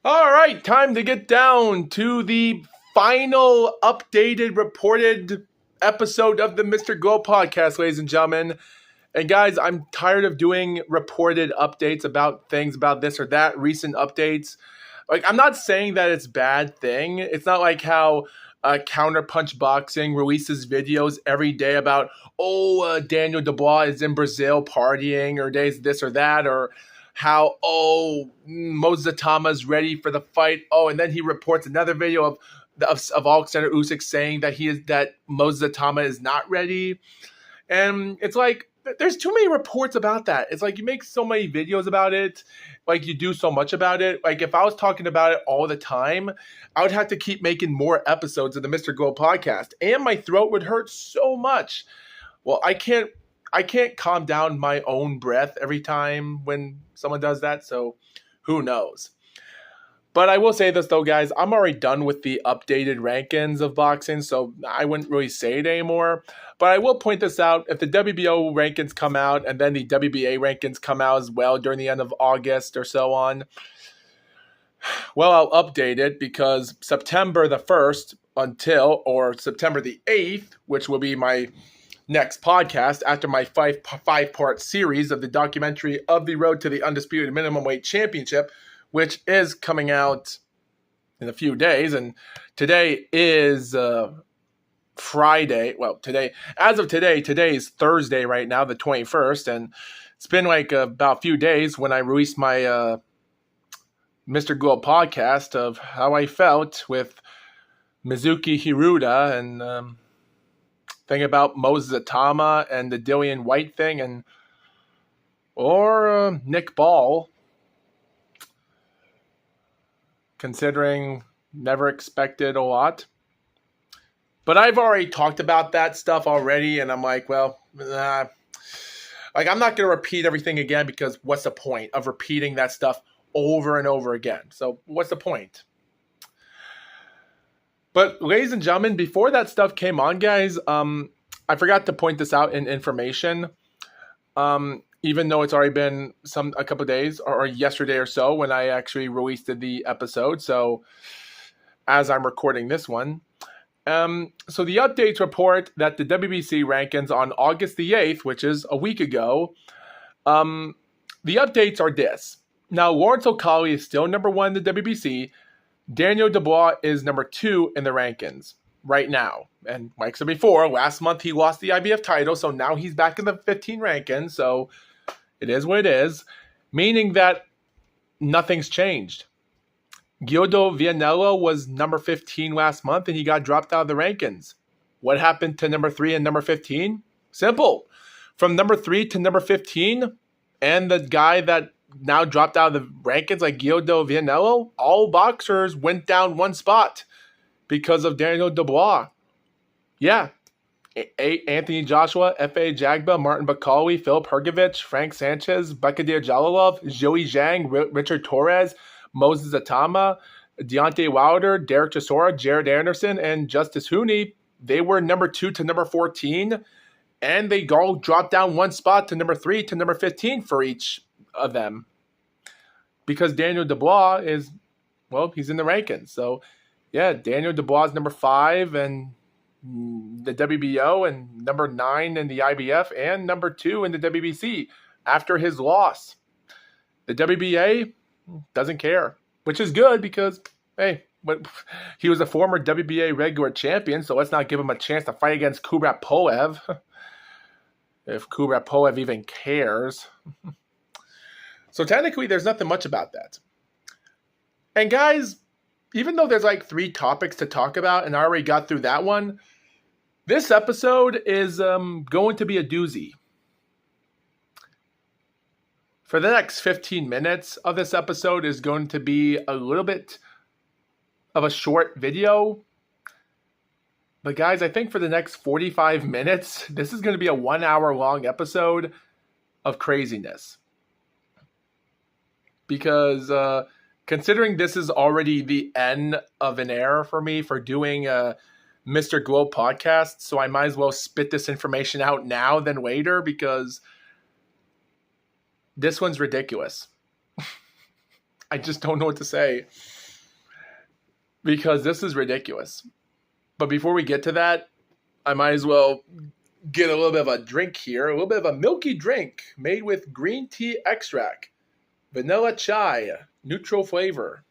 All right, time to get down to the final updated, reported episode of the Mr. GLOAT podcast, ladies and gentlemen. And guys, I'm tired of doing reported updates about things about this or that, recent updates. Like, I'm not saying that it's a bad thing. It's not like how Counterpunch Boxing releases videos every day about, Daniel Dubois is in Brazil partying, or days this or that, or how, Moses Atama is ready for the fight. Oh, and then he reports another video of Alexander Usyk saying that Moses Atama is not ready. And it's like, there's too many reports about that. It's like you make so many videos about it, like you do so much about it. Like if I was talking about it all the time, I would have to keep making more episodes of the Mr. GLOAT podcast, and my throat would hurt so much. Well, I can't calm down my own breath every time when someone does that, so who knows. But I will say this though, guys, I'm already done with the updated rankings of boxing, so I wouldn't really say it anymore. But I will point this out, if the WBO rankings come out and then the WBA rankings come out as well during the end of August or so on, well, I'll update it because September the 1st or September the 8th, which will be my next podcast after my five-part series of the documentary of the road to the Undisputed Minimum Weight Championship, which is coming out in a few days. And today is Friday. Well, today is Thursday right now, the 21st. And it's been like about a few days when I released my Mr. GLOAT podcast of how I felt with Mizuki Hiruta and thing about Moses Atama and the Dillian White thing, or Nick Ball, considering never expected a lot. But I've already talked about that stuff already, and I'm like, well, I'm not going to repeat everything again, because what's the point of repeating that stuff over and over again? So what's the point? But ladies and gentlemen, before that stuff came on, guys, I forgot to point this out in information. Even though it's already been a couple of days or yesterday or so when I actually released the episode. So as I'm recording this one. So the updates report that the WBC rankings on August the 8th, which is a week ago, the updates are this. Now, Lawrence O'Colly is still number 1 in the WBC. Daniel Dubois is number 2 in the rankings right now. And like I said before, last month he lost the IBF title, so now he's back in the 15 rankings. So it is what it is, meaning that nothing's changed. Guido Vianello was number 15 last month, and he got dropped out of the rankings. What happened to number 3 and number 15? Simple. From number 3 to number 15, and the guy that now dropped out of the rankings, like Guido Vianello, all boxers went down one spot because of Daniel Dubois. Yeah. Anthony Joshua, F.A. Jagba, Martin Bakali, Philip Hergovich, Frank Sanchez, Bakadir Jalilov, Joey Zhang, Richard Torres, Moses Atama, Deontay Wilder, Derek Chisora, Jared Anderson, and Justice Hooney. They were number 2 to number 14, and they all dropped down one spot to number 3 to number 15 for each of them. Because Daniel Dubois is, well, he's in the rankings. So, yeah, Daniel Dubois is number 5 and the WBO, and number 9 in the IBF, and number 2 in the WBC after his loss. The WBA doesn't care, which is good because, hey, he was a former WBA regular champion, so let's not give him a chance to fight against Kubrat Pulev. If Kubrat Pulev even cares. So technically, there's nothing much about that. And guys, even though there's like 3 topics to talk about, and I already got through that one, this episode is going to be a doozy. For the next 15 minutes of this episode is going to be a little bit of a short video. But guys, I think for the next 45 minutes, this is going to be a 1-hour-long episode of craziness. Because considering this is already the end of an era for me for doing a Mr. GLOAT podcast, so I might as well spit this information out now than later, because this one's ridiculous. I just don't know what to say because this is ridiculous. But before we get to that, I might as well get a little bit of a drink here, a little bit of a milky drink made with green tea extract, vanilla chai, neutral flavor.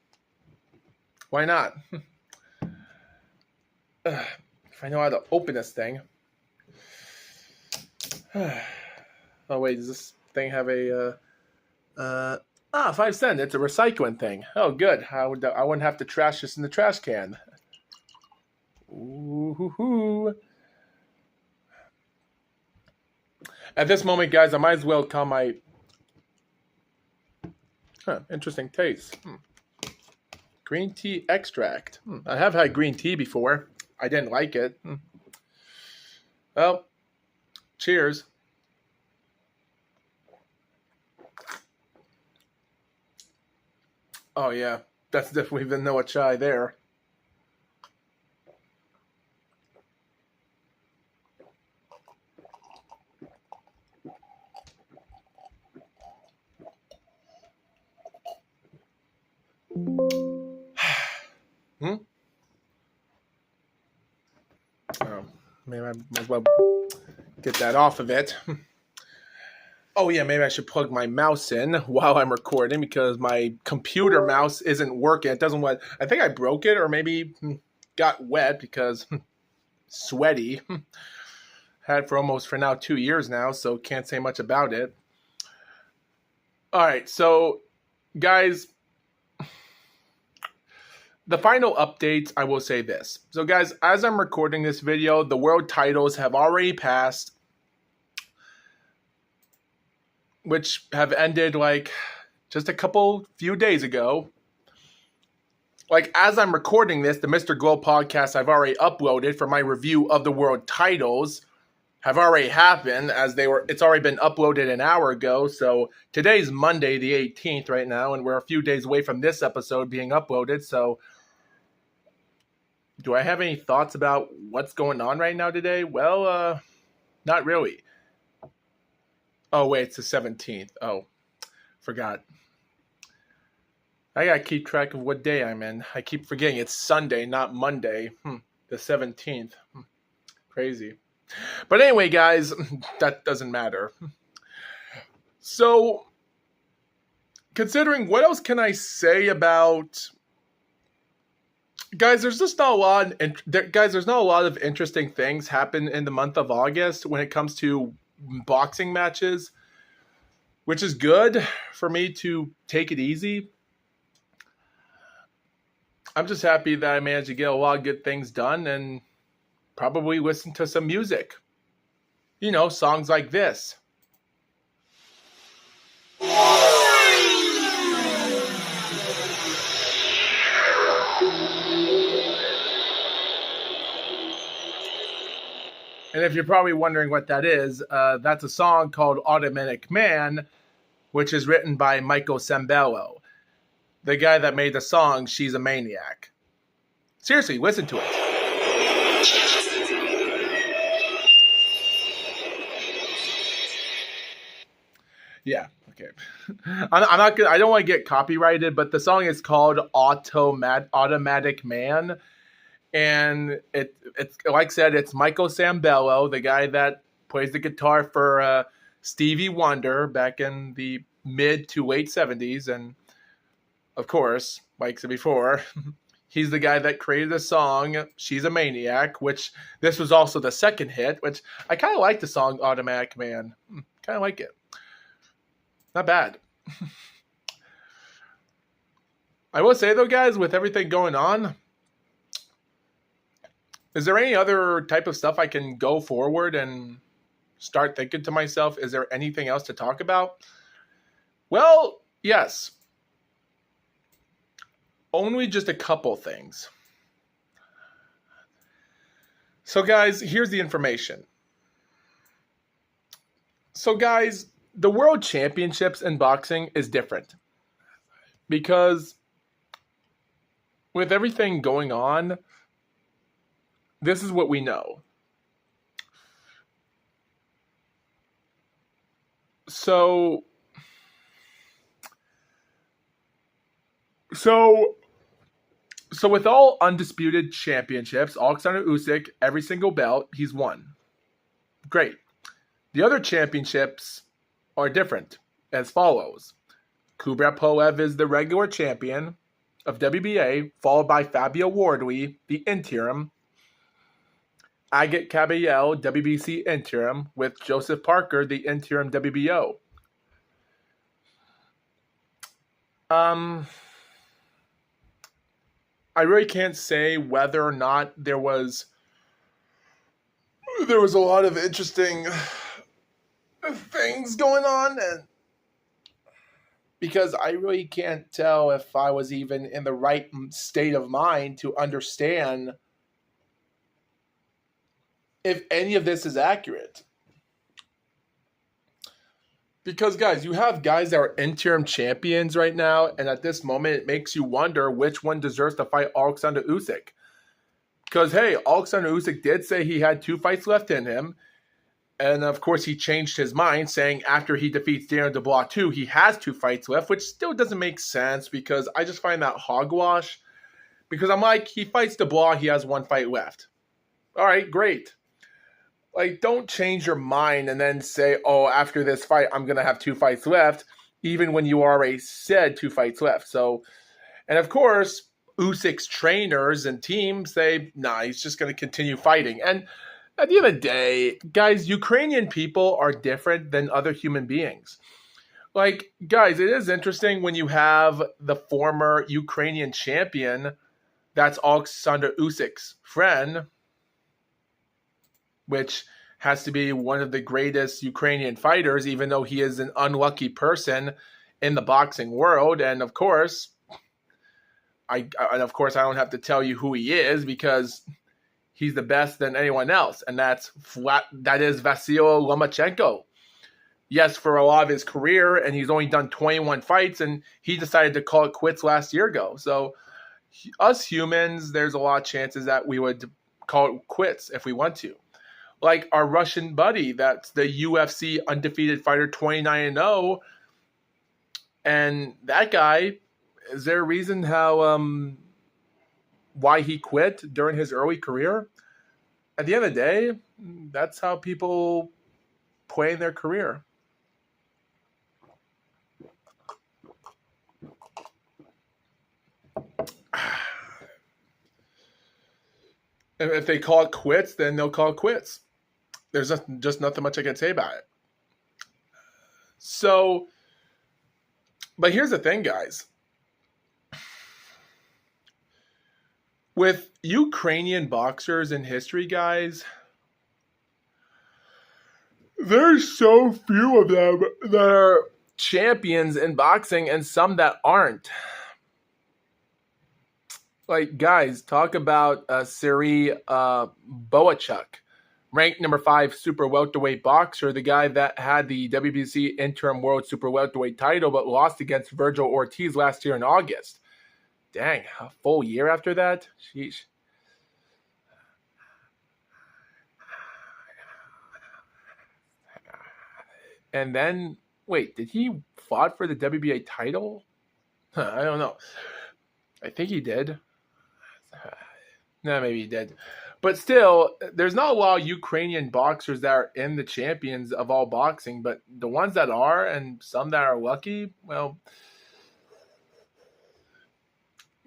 Why not? If I know how to open this thing. Oh wait, does this thing have a 5 cents? It's a recycling thing. Oh good. I wouldn't have to trash this in the trash can. Ooh. At this moment, guys, I might as well call my interesting taste. Green tea extract. I have had green tea before. I didn't like it. Well, cheers. Oh yeah, that's definitely vanilla chai there. Oh, maybe I might as well get that off of it. Oh yeah, maybe I should plug my mouse in while I'm recording because my computer mouse isn't working. It doesn't want. I think I broke it or maybe got wet because sweaty. Had for now 2 years now, so can't say much about it. All right, so guys, the final updates, I will say this. So guys, as I'm recording this video, the world titles have already passed, which have ended like just a few days ago. Like as I'm recording this, the Mr. GLOAT podcast I've already uploaded for my review of the world titles have already happened it's already been uploaded an hour ago. So today's Monday the 18th right now, and we're a few days away from this episode being uploaded. So do I have any thoughts about what's going on right now today? Well, not really. Oh, wait, it's the 17th. Oh, forgot. I gotta keep track of what day I'm in. I keep forgetting it's Sunday, not Monday. The 17th. Crazy. But anyway, guys, that doesn't matter. So, considering what else can I say about... Guys, there's just not a lot. There's not a lot of interesting things happen in the month of August when it comes to boxing matches, which is good for me to take it easy. I'm just happy that I managed to get a lot of good things done and probably listen to some music. You know, songs like this. And if you're probably wondering what that is, that's a song called Automatic Man, which is written by Michael Sembello, the guy that made the song She's a Maniac. Seriously, listen to it. Yeah, okay. I'm not gonna. I don't want to get copyrighted, but the song is called Automatic Man, and it's like I said, it's Michael Sembello, the guy that plays the guitar for Stevie Wonder back in the mid to late 70s, and of course, like I said before, he's the guy that created the song She's a Maniac, which this was also the second hit, which I kind of like the song Automatic Man. Kind of like it. Not bad. I will say, though, guys, with everything going on, is there any other type of stuff I can go forward and start thinking to myself, is there anything else to talk about? Well, yes. Only just a couple things. So, guys, here's the information. So, guys, the World Championships in boxing is different because with everything going on, this is what we know. So, So with all undisputed championships, Alexander Usyk, every single belt he's won. Great. The other championships are different, as follows. Kubrat Pulev is the regular champion of WBA, followed by Fabio Wardley, the interim. Agit Kabayel, WBC interim, with Joseph Parker, the interim WBO. I really can't say whether or not there was a lot of interesting things going on, and because I really can't tell if I was even in the right state of mind to understand if any of this is accurate. Because, guys, you have guys that are interim champions right now, and at this moment, it makes you wonder which one deserves to fight Alexander Usyk. Because, hey, Alexander Usyk did say he had 2 fights left in him, and, of course, he changed his mind, saying after he defeats Darren Dubois 2, he has 2 fights left, which still doesn't make sense, because I just find that hogwash. Because I'm like, he fights Dubois, he has 1 fight left. All right, great. Like, don't change your mind and then say, oh, after this fight, I'm going to have 2 fights left, even when you already said 2 fights left. So, and of course, Usyk's trainers and team say, nah, he's just going to continue fighting. And at the end of the day, guys, Ukrainian people are different than other human beings. Like, guys, it is interesting when you have the former Ukrainian champion, that's Alexander Usyk's friend, which has to be one of the greatest Ukrainian fighters, even though he is an unlucky person in the boxing world. And of course, I don't have to tell you who he is, because he's the best than anyone else, and that is Vasyl Lomachenko. Yes, for a lot of his career, and he's only done 21 fights, and he decided to call it quits last year ago. So us humans, there's a lot of chances that we would call it quits if we want to. Like our Russian buddy, that's the UFC undefeated fighter, 29-0. And that guy, is there a reason why he quit during his early career? At the end of the day, that's how people play in their career. And if they call it quits, then they'll call it quits. There's just nothing much I can say about it. So, but here's the thing, guys. With Ukrainian boxers in history, guys, there's so few of them that are champions in boxing and some that aren't. Like, guys, talk about Serhiy Bohachuk, ranked number 5 super welterweight boxer, the guy that had the WBC interim world super welterweight title but lost against Virgil Ortiz last year in August. Dang, a full year after that? Sheesh. And then, wait, did he fought for the WBA title? I don't know. I think he did. No, maybe he did. But still, there's not a lot of Ukrainian boxers that are in the champions of all boxing, but the ones that are, and some that are lucky, well,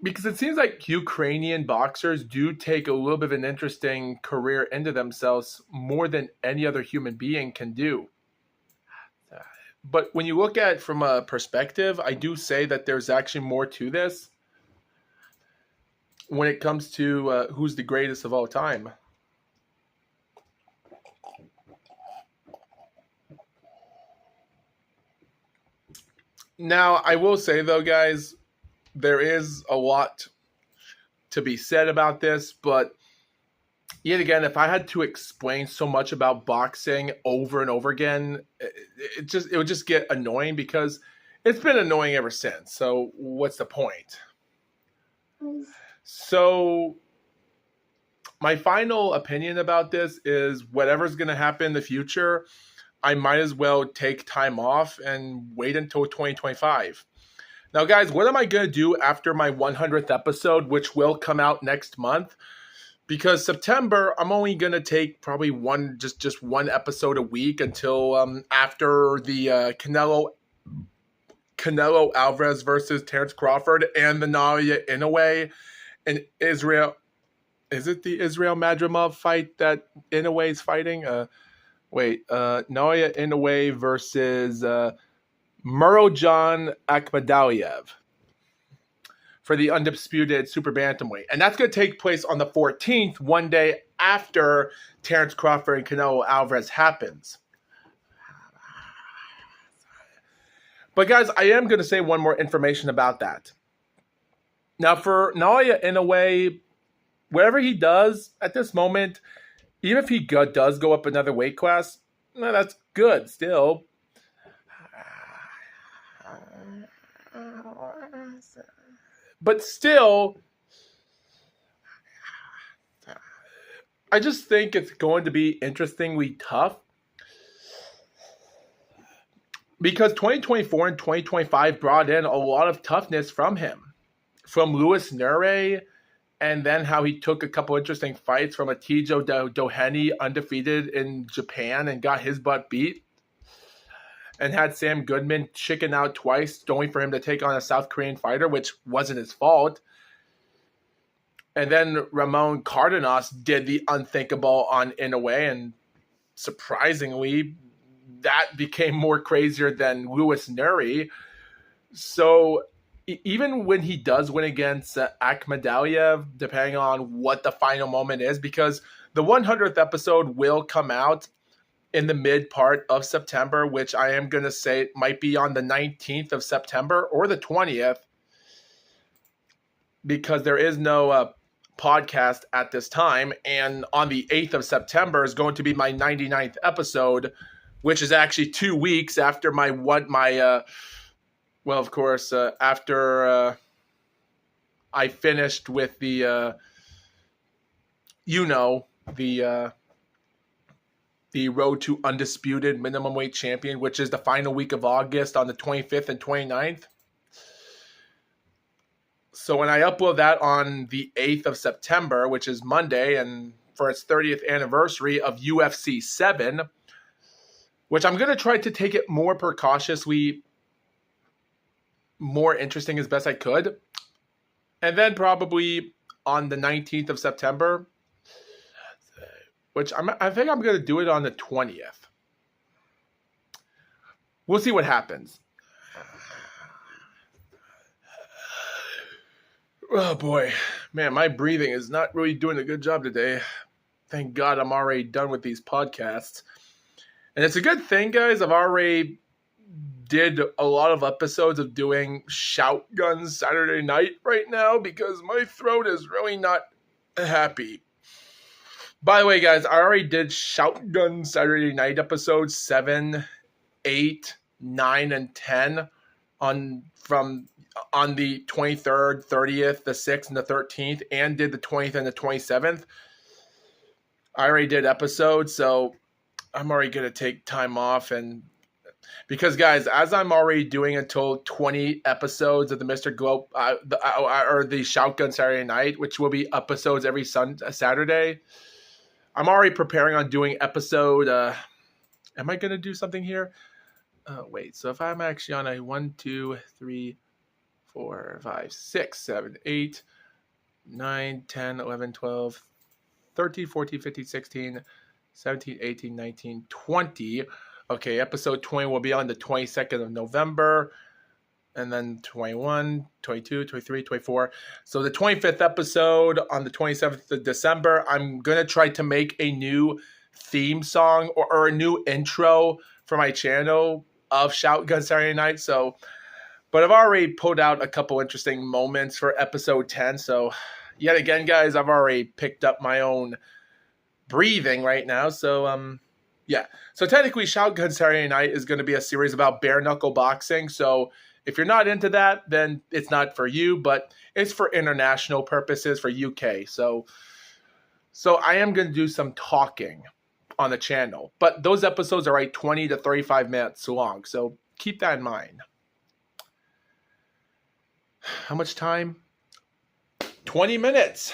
because it seems like Ukrainian boxers do take a little bit of an interesting career into themselves more than any other human being can do. But when you look at it from a perspective, I do say that there's actually more to this when it comes to who's the greatest of all time. Now, I will say, though, guys, there is a lot to be said about this, but yet again, if I had to explain so much about boxing over and over again, it would just get annoying, because it's been annoying ever since. So what's the point? So my final opinion about this is whatever's going to happen in the future, I might as well take time off and wait until 2025. Now, guys, what am I going to do after my 100th episode, which will come out next month? Because September, I'm only going to take probably just one episode a week until after the Canelo Alvarez versus Terrence Crawford and the Naoya Inoue and Israel. Is it the Israel Madrimov fight that Inoue is fighting? Naoya Inoue versus Murodjon Akhmadaliev for the undisputed super bantamweight. And that's going to take place on the 14th, one day after Terrence Crawford and Canelo Alvarez happens. But guys, I am going to say one more information about that. Now for Naoya Inoue, whatever he does at this moment, even if he does go up another weight class, that's good still. But still, I just think it's going to be interestingly tough. Because 2024 and 2025 brought in a lot of toughness from him. From Luis Nure, and then how he took a couple interesting fights from a Tijo Doheny undefeated in Japan and got his butt beat. And had Sam Goodman chicken out twice, only for him to take on a South Korean fighter, which wasn't his fault. And then Ramon Cardenas did the unthinkable on Inoue, and surprisingly, that became more crazier than Luis Nuri. So even when he does win against Akhmadaliev, depending on what the final moment is, because the 100th episode will come out in the mid part of September, which I am going to say might be on the 19th of September or the 20th, because there is no podcast at this time. And on the 8th of September is going to be my 99th episode, which is actually 2 weeks after after I finished with the Road to Undisputed Minimum Weight Champion, which is the final week of August on the 25th and 29th. So when I upload that on the 8th of September, which is Monday, and for its 30th anniversary of UFC 7, which I'm going to try to take it more precautiously, more interesting as best I could. And then probably on the 19th of September, which I think I'm going to do it on the 20th. We'll see what happens. Oh boy, man, my breathing is not really doing a good job today. Thank God I'm already done with these podcasts. And it's a good thing, guys. I've already did a lot of episodes of doing Shotgun Saturday Night right now because my throat is really not happy. By the way, guys, I already did Shotgun Saturday Night episodes 7, 8, 9, and 10 on the 23rd, 30th, the 6th, and the 13th, and did the 20th and the 27th. I already did episodes, so I'm already going to take time off. And because, guys, as I'm already doing until 20 episodes of the Mr. GLOAT, or the Shotgun Saturday Night, which will be episodes every Saturday, I'm already preparing on doing episode. Am I going to do something here? So if I'm actually on a 1, 2, 3, 4, 5, 6, 7, 8, 9, 10, 11, 12, 13, 14, 15, 16, 17, 18, 19, 20. Okay, episode 20 will be on the 22nd of November. And then 21, 22, 23, 24. So the 25th episode on the 27th of December, I'm going to try to make a new theme song or a new intro for my channel of Shotgun Saturday Night. But I've already pulled out a couple interesting moments for episode 10. So yet again, guys, I've already picked up my own breathing right now. So, yeah. So technically, Shotgun Saturday Night is going to be a series about bare knuckle boxing. So if you're not into that, then it's not for you, but it's for international purposes for UK. So I am going to do some talking on the channel, but those episodes are like 20 to 35 minutes long. So keep that in mind. How much time? 20 minutes.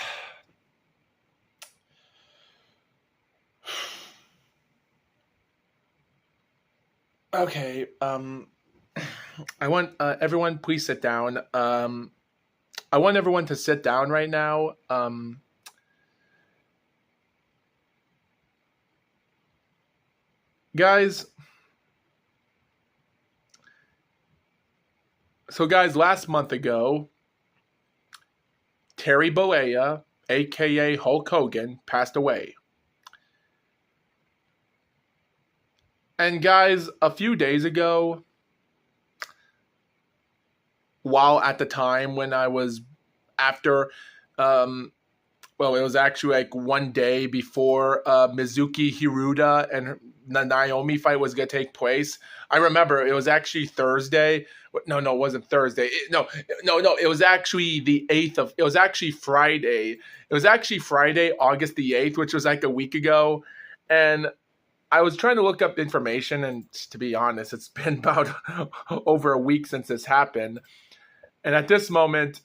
Okay. I want everyone, please sit down. I want everyone to sit down right now. Guys. So, guys, last month ago, Terry Bollea, aka Hulk Hogan, passed away. And guys, a few days ago, while at the time when I was after, well, it was actually like one day before Mizuki Hiruda and the Naomi fight was going to take place. I remember it was actually Thursday. No, it wasn't Thursday. No. It was actually the 8th of, it was actually Friday. It was actually Friday, August the 8th, which was like a week ago. And I was trying to look up information, and to be honest, it's been about over a week since this happened. And at this moment,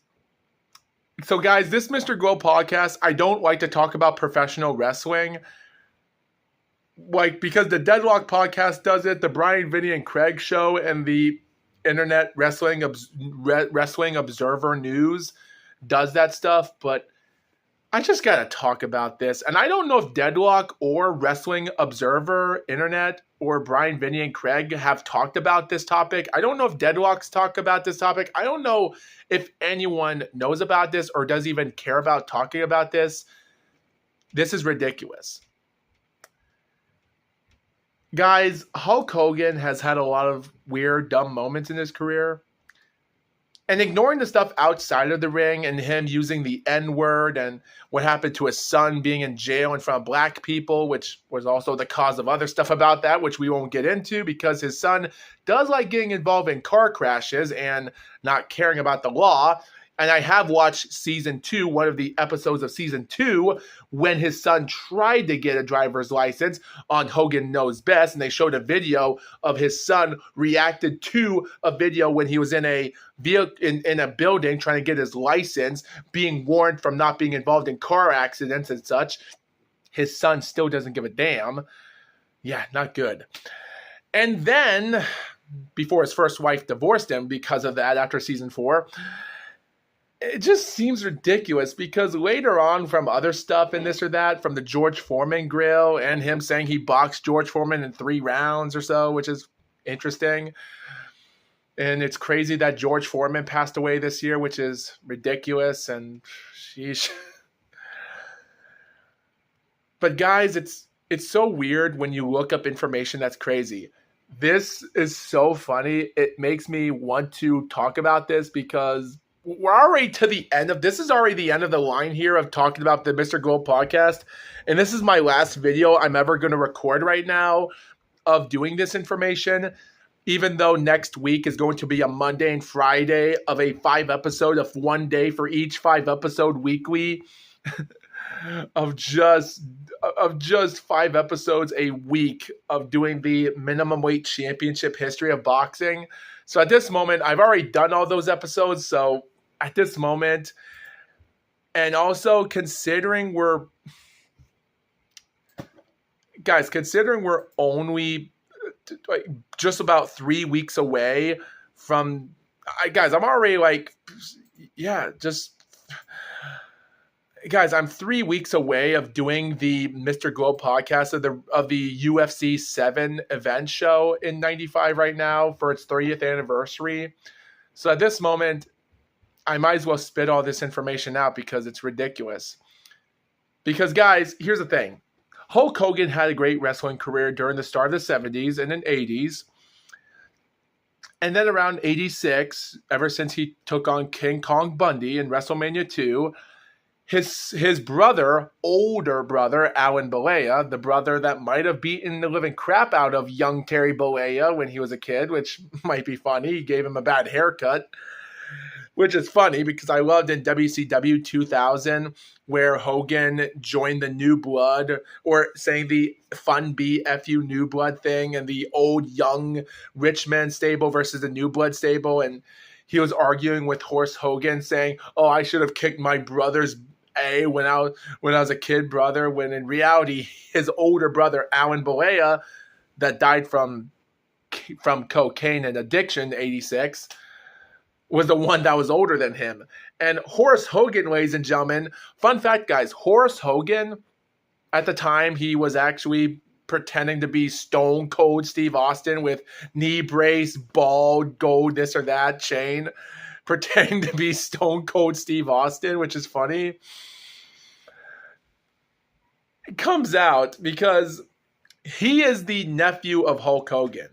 so guys, this Mr. GLOAT podcast, I don't like to talk about professional wrestling. Like, because the Deadlock podcast does it, the Brian, Vinny, and Craig show, and the Internet Wrestling Observer News does that stuff, but I just got to talk about this. And I don't know if Deadlock or Wrestling Observer, Internet, or Brian, Vinny, and Craig have talked about this topic. I don't know if Deadlock's talked about this topic. I don't know if anyone knows about this or does even care about talking about this. This is ridiculous. Guys, Hulk Hogan has had a lot of weird, dumb moments in his career. And ignoring the stuff outside of the ring and him using the N-word and what happened to his son being in jail in front of black people, which was also the cause of other stuff about that, which we won't get into because his son does like getting involved in car crashes and not caring about the law. And I have watched season 2, one of the episodes of season 2, when his son tried to get a driver's license on Hogan Knows Best. And they showed a video of his son reacted to a video when he was in a building trying to get his license, being warned from not being involved in car accidents and such. His son still doesn't give a damn. Yeah, not good. And then, before his first wife divorced him because of that after season 4, it just seems ridiculous because later on from other stuff and this or that, from the George Foreman grill and him saying he boxed George Foreman in 3 rounds or so, which is interesting. And it's crazy that George Foreman passed away this year, which is ridiculous. And sheesh. But guys, it's so weird when you look up information that's crazy. This is so funny. It makes me want to talk about this because we're already to the end of this. Is already the end of the line here of talking about the Mr. GLOAT podcast. And this is my last video I'm ever going to record right now of doing this information, even though next week is going to be a Monday and Friday of a 5 episode of 1 day for each 5 episode weekly of just 5 episodes a week of doing the minimum weight championship history of boxing. So at this moment, I've already done all those episodes. So at this moment, and also considering we're only just about 3 weeks away from, guys, I'm already like, yeah, guys, I'm 3 weeks away of doing the Mr. GLOAT podcast of the UFC 7 event show in 95 right now for its 30th anniversary. So at this moment, I might as well spit all this information out because it's ridiculous. Because guys, here's the thing. Hulk Hogan had a great wrestling career during the start of the 70s and then 80s. And then around 86, ever since he took on King Kong Bundy in WrestleMania 2, his brother, older brother, Alan Bollea, the brother that might have beaten the living crap out of young Terry Bollea when he was a kid, which might be funny. He gave him a bad haircut, which is funny because I loved in WCW 2000 where Hogan joined the New Blood, or saying the Fun BFU New Blood thing, and the old young Richmond stable versus the New Blood stable. And he was arguing with Horst Hogan saying, oh, I should have kicked my brother's A when I was a kid brother, when in reality, his older brother, Alan Balea, that died from cocaine and addiction, 86, was the one that was older than him. And Horace Hogan, ladies and gentlemen, fun fact, guys, Horace Hogan, at the time, he was actually pretending to be Stone Cold Steve Austin with knee brace, bald, gold, this or that, chain, pretending to be Stone Cold Steve Austin, which is funny. It comes out because he is the nephew of Hulk Hogan.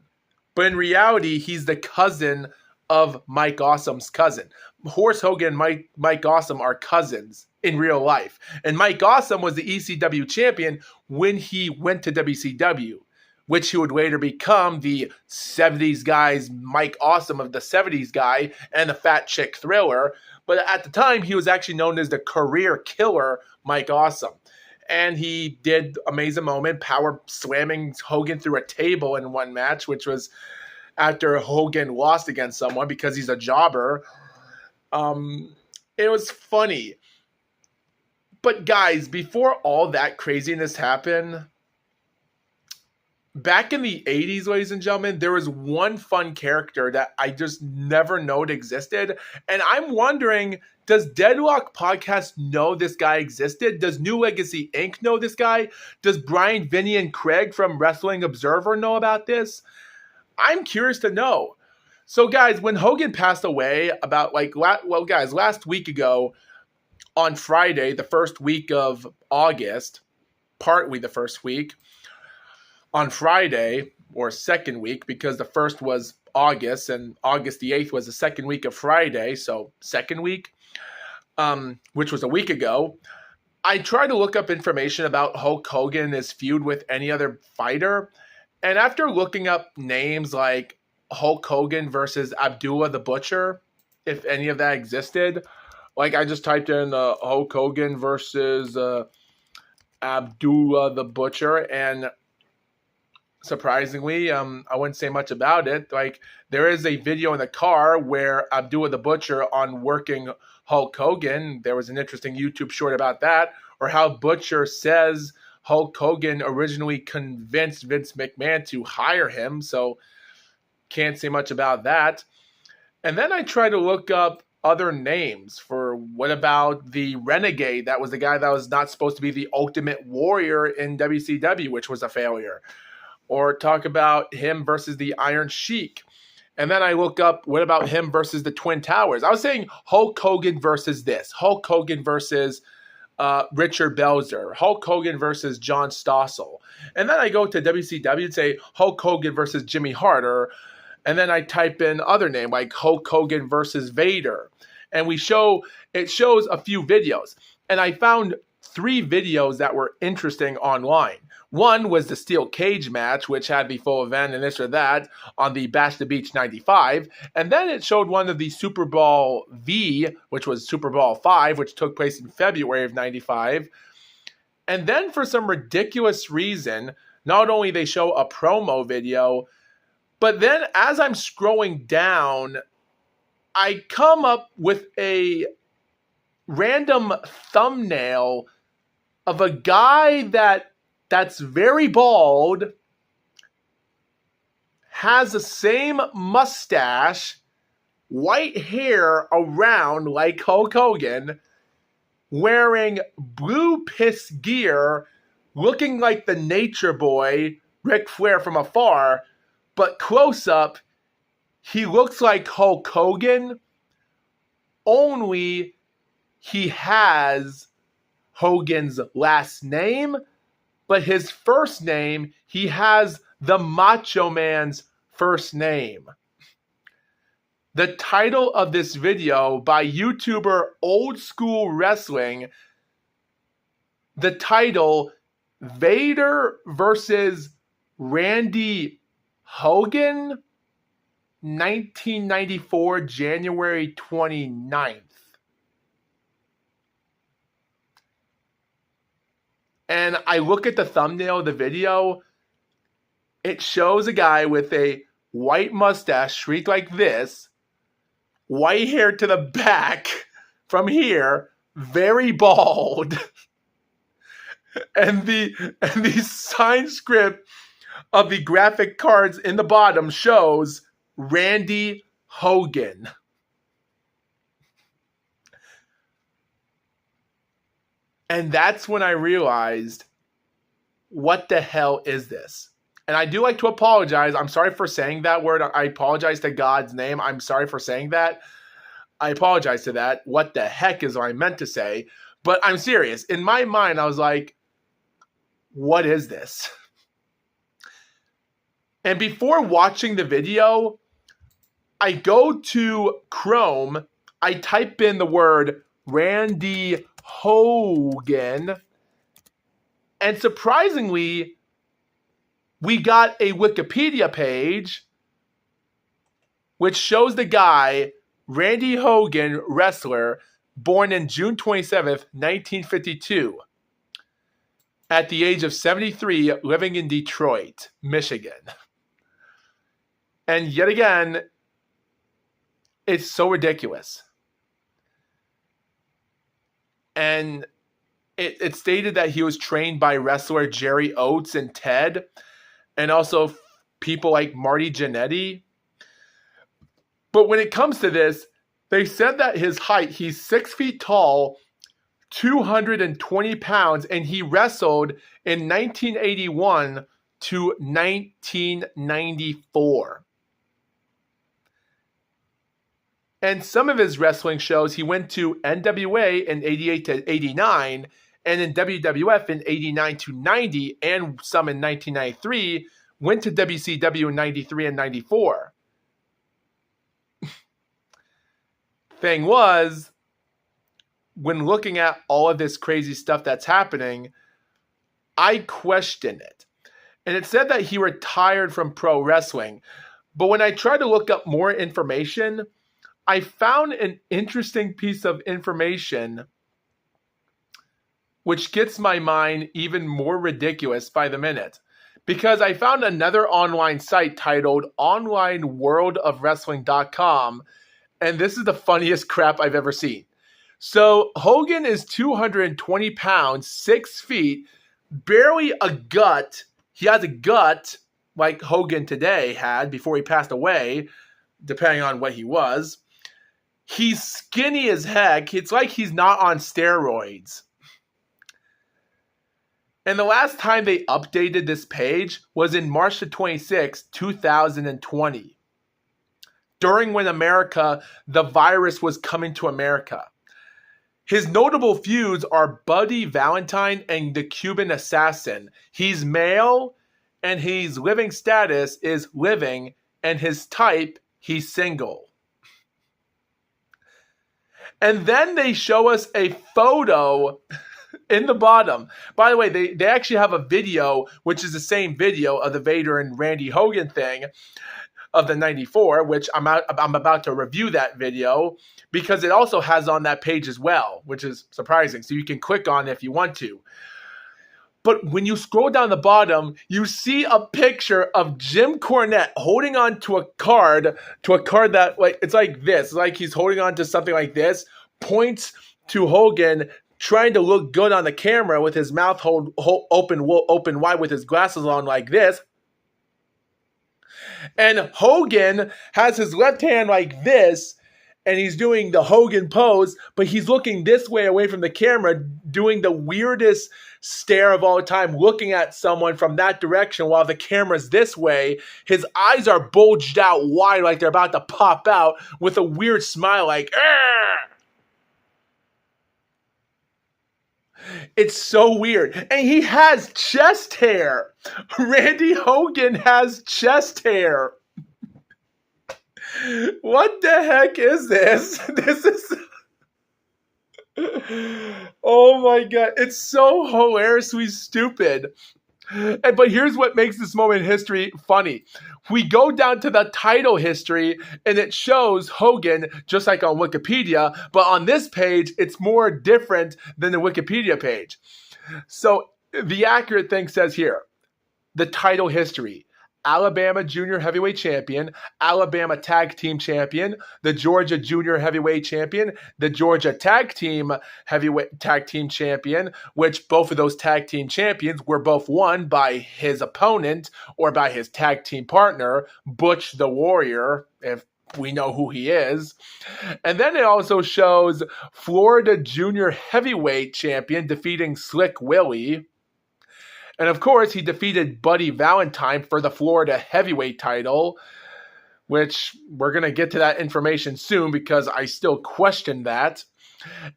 But in reality, he's the cousin of Mike Awesome's cousin. Horace Hogan and Mike Awesome are cousins in real life. And Mike Awesome was the ECW champion when he went to WCW, which he would later become the 70s guy's Mike Awesome of the 70s guy and the Fat Chick Thriller. But at the time, he was actually known as the career killer Mike Awesome. And he did amazing moment, power slamming Hogan through a table in one match, which was after Hogan lost against someone because he's a jobber. It was funny. But guys, before all that craziness happened, back in the 80s, ladies and gentlemen, there was one fun character that I just never knowed existed. And I'm wondering, does Deadlock Podcast know this guy existed? Does New Legacy Inc. know this guy? Does Brian, Vinny, and Craig from Wrestling Observer know about this? I'm curious to know. So guys, when Hogan passed away about last week ago on Friday, the first week of August, partly the first week, on Friday, or second week, because the first was August, and August the 8th was the second week of Friday, so second week, which was a week ago, I tried to look up information about Hulk Hogan and his feud with any other fighter, and after looking up names like Hulk Hogan versus Abdullah the Butcher, if any of that existed, like I just typed in Hulk Hogan versus Abdullah the Butcher, and surprisingly, I wouldn't say much about it. Like, there is a video in the car where Abdullah the Butcher on working Hulk Hogan. There was an interesting YouTube short about that, or how Butcher says Hulk Hogan originally convinced Vince McMahon to hire him. So can't say much about that. And then I tried to look up other names for what about the Renegade? That was the guy that was not supposed to be the Ultimate Warrior in WCW, which was a failure. Or talk about him versus the Iron Sheik. And then I look up, what about him versus the Twin Towers? I was saying Hulk Hogan versus this. Hulk Hogan versus Richard Belzer. Hulk Hogan versus John Stossel. And then I go to WCW and say Hulk Hogan versus Jimmy Hart. And then I type in other name like Hulk Hogan versus Vader. And it shows a few videos. And I found 3 videos that were interesting online. One was the steel cage match, which had the full event and this or that on the Bash the Beach 95. And then it showed one of the Super Bowl V, which was Super Bowl 5, which took place in February of 95. And then for some ridiculous reason, not only they show a promo video, but then as I'm scrolling down, I come up with a random thumbnail of a guy that's very bald, has the same mustache, white hair around like Hulk Hogan, wearing blue piss gear, looking like the Nature Boy, Ric Flair from afar, but close up, he looks like Hulk Hogan, only he has Hogan's last name, but his first name, he has the Macho Man's first name. The title of this video by YouTuber Old School Wrestling, the title, Vader versus Randy Hogan, 1994, January 29th. And I look at the thumbnail of the video, it shows a guy with a white mustache streaked like this, white hair to the back from here, very bald. And the sign script of the graphic cards in the bottom shows Randy Hogan. And that's when I realized, what the hell is this? And I do like to apologize. I'm sorry for saying that word. I apologize to God's name. I'm sorry for saying that. I apologize to that. What the heck is what I meant to say? But I'm serious. In my mind, I was like, what is this? And before watching the video, I go to Chrome, I type in the word Randy Hogan, and surprisingly, we got a Wikipedia page which shows the guy, Randy Hogan, wrestler, born in June 27th, 1952, at the age of 73, living in Detroit, Michigan. And yet again, it's so ridiculous. And it stated that he was trained by wrestler Jerry Oates and Ted, and also people like Marty Jannetty. But when it comes to this, they said that his height, he's 6 feet tall, 220 pounds, and he wrestled in 1981 to 1994. And some of his wrestling shows, he went to NWA in 88 to 89, and in WWF in 89 to 90, and some in 1993, went to WCW in 93 and 94. Thing was, when looking at all of this crazy stuff that's happening, I question it. And it said that he retired from pro wrestling. But when I tried to look up more information, I found an interesting piece of information which gets my mind even more ridiculous by the minute. Because I found another online site titled onlineworldofwrestling.com, and this is the funniest crap I've ever seen. So Hogan is 220 pounds, 6 feet, barely a gut. He has a gut like Hogan today had before he passed away, depending on what he was. He's skinny as heck. It's like he's not on steroids. And the last time they updated this page was in March the 26th, 2020. During when the virus was coming to America. His notable feuds are Buddy Valentine and the Cuban Assassin. He's male, and his living status is living, and his type, he's single. And then they show us a photo in the bottom. By the way, they actually have a video, which is the same video of the Vader and Randy Hogan thing of the 94, which I'm about to review that video, because it also has on that page as well, which is surprising. So you can click on it if you want to. But when you scroll down the bottom, you see a picture of Jim Cornette holding on to a card that, like, it's like this. It's like he's holding on to something like this, points to Hogan, trying to look good on the camera with his mouth open wide with his glasses on like this. And Hogan has his left hand like this, and he's doing the Hogan pose, but he's looking this way away from the camera, doing the weirdest stare of all time, looking at someone from that direction while the camera's this way. His eyes are bulged out wide like they're about to pop out, with a weird smile like, "Arr!" It's so weird. And he has chest hair. Randy Hogan has chest hair. What the heck is this? This is... Oh my God. It's so hilariously stupid. But here's what makes this moment in history funny. We go down to the title history, and it shows Hogan just like on Wikipedia, but on this page, it's more different than the Wikipedia page. So the accurate thing says here, the title history. Alabama Junior Heavyweight Champion, Alabama Tag Team Champion, the Georgia Junior Heavyweight Champion, the Georgia Tag Team Heavyweight Tag Team Champion, which both of those tag team champions were both won by his opponent or by his tag team partner, Butch the Warrior, if we know who he is. And then it also shows Florida Junior Heavyweight Champion defeating Slick Willie. And of course, he defeated Buddy Valentine for the Florida Heavyweight title, which we're going to get to that information soon because I still question that.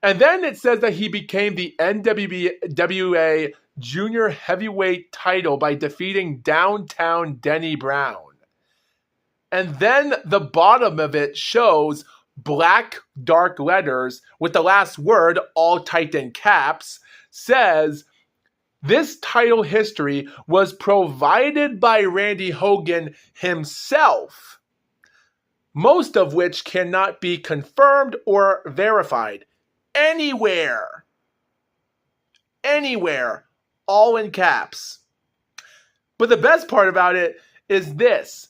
And then it says that he became the NWA Junior Heavyweight title by defeating Downtown Denny Brown. And then the bottom of it shows black dark letters with the last word all typed in caps, says, "This title history was provided by Randy Hogan himself, most of which cannot be confirmed or verified anywhere." Anywhere, all in caps. But the best part about it is this.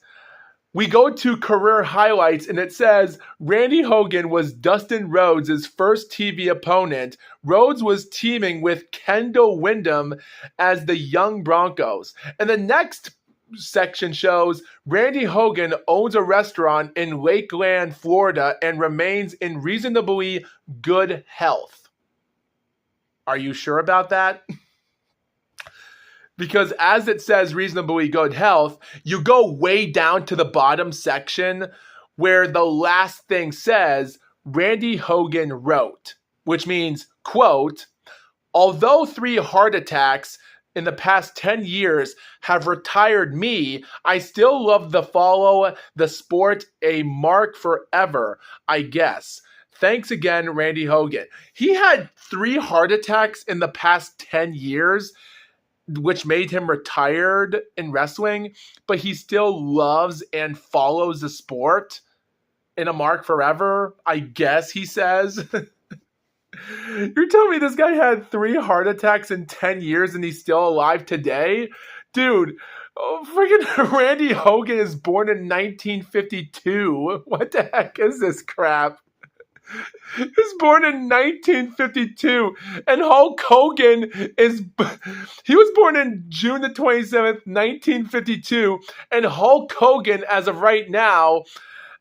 We go to career highlights and it says Randy Hogan was Dustin Rhodes' first TV opponent. Rhodes was teaming with Kendall Windham as the Young Broncos. And the next section shows Randy Hogan owns a restaurant in Lakeland, Florida and remains in reasonably good health. Are you sure about that? Because as it says reasonably good health, you go way down to the bottom section where the last thing says Randy Hogan wrote, which means, quote, "Although 3 heart attacks in the past 10 years have retired me, I still love to follow the sport a mark forever, I guess. Thanks again, Randy Hogan." He had 3 heart attacks in the past 10 years, which made him retired in wrestling, but he still loves and follows the sport in a mark forever, I guess he says. You're telling me this guy had 3 heart attacks in 10 years and he's still alive today? Dude, freaking Randy Hogan is born in 1952. What the heck is this crap? He was born in 1952, and Hulk Hogan he was born in June the 27th, 1952, and Hulk Hogan, as of right now,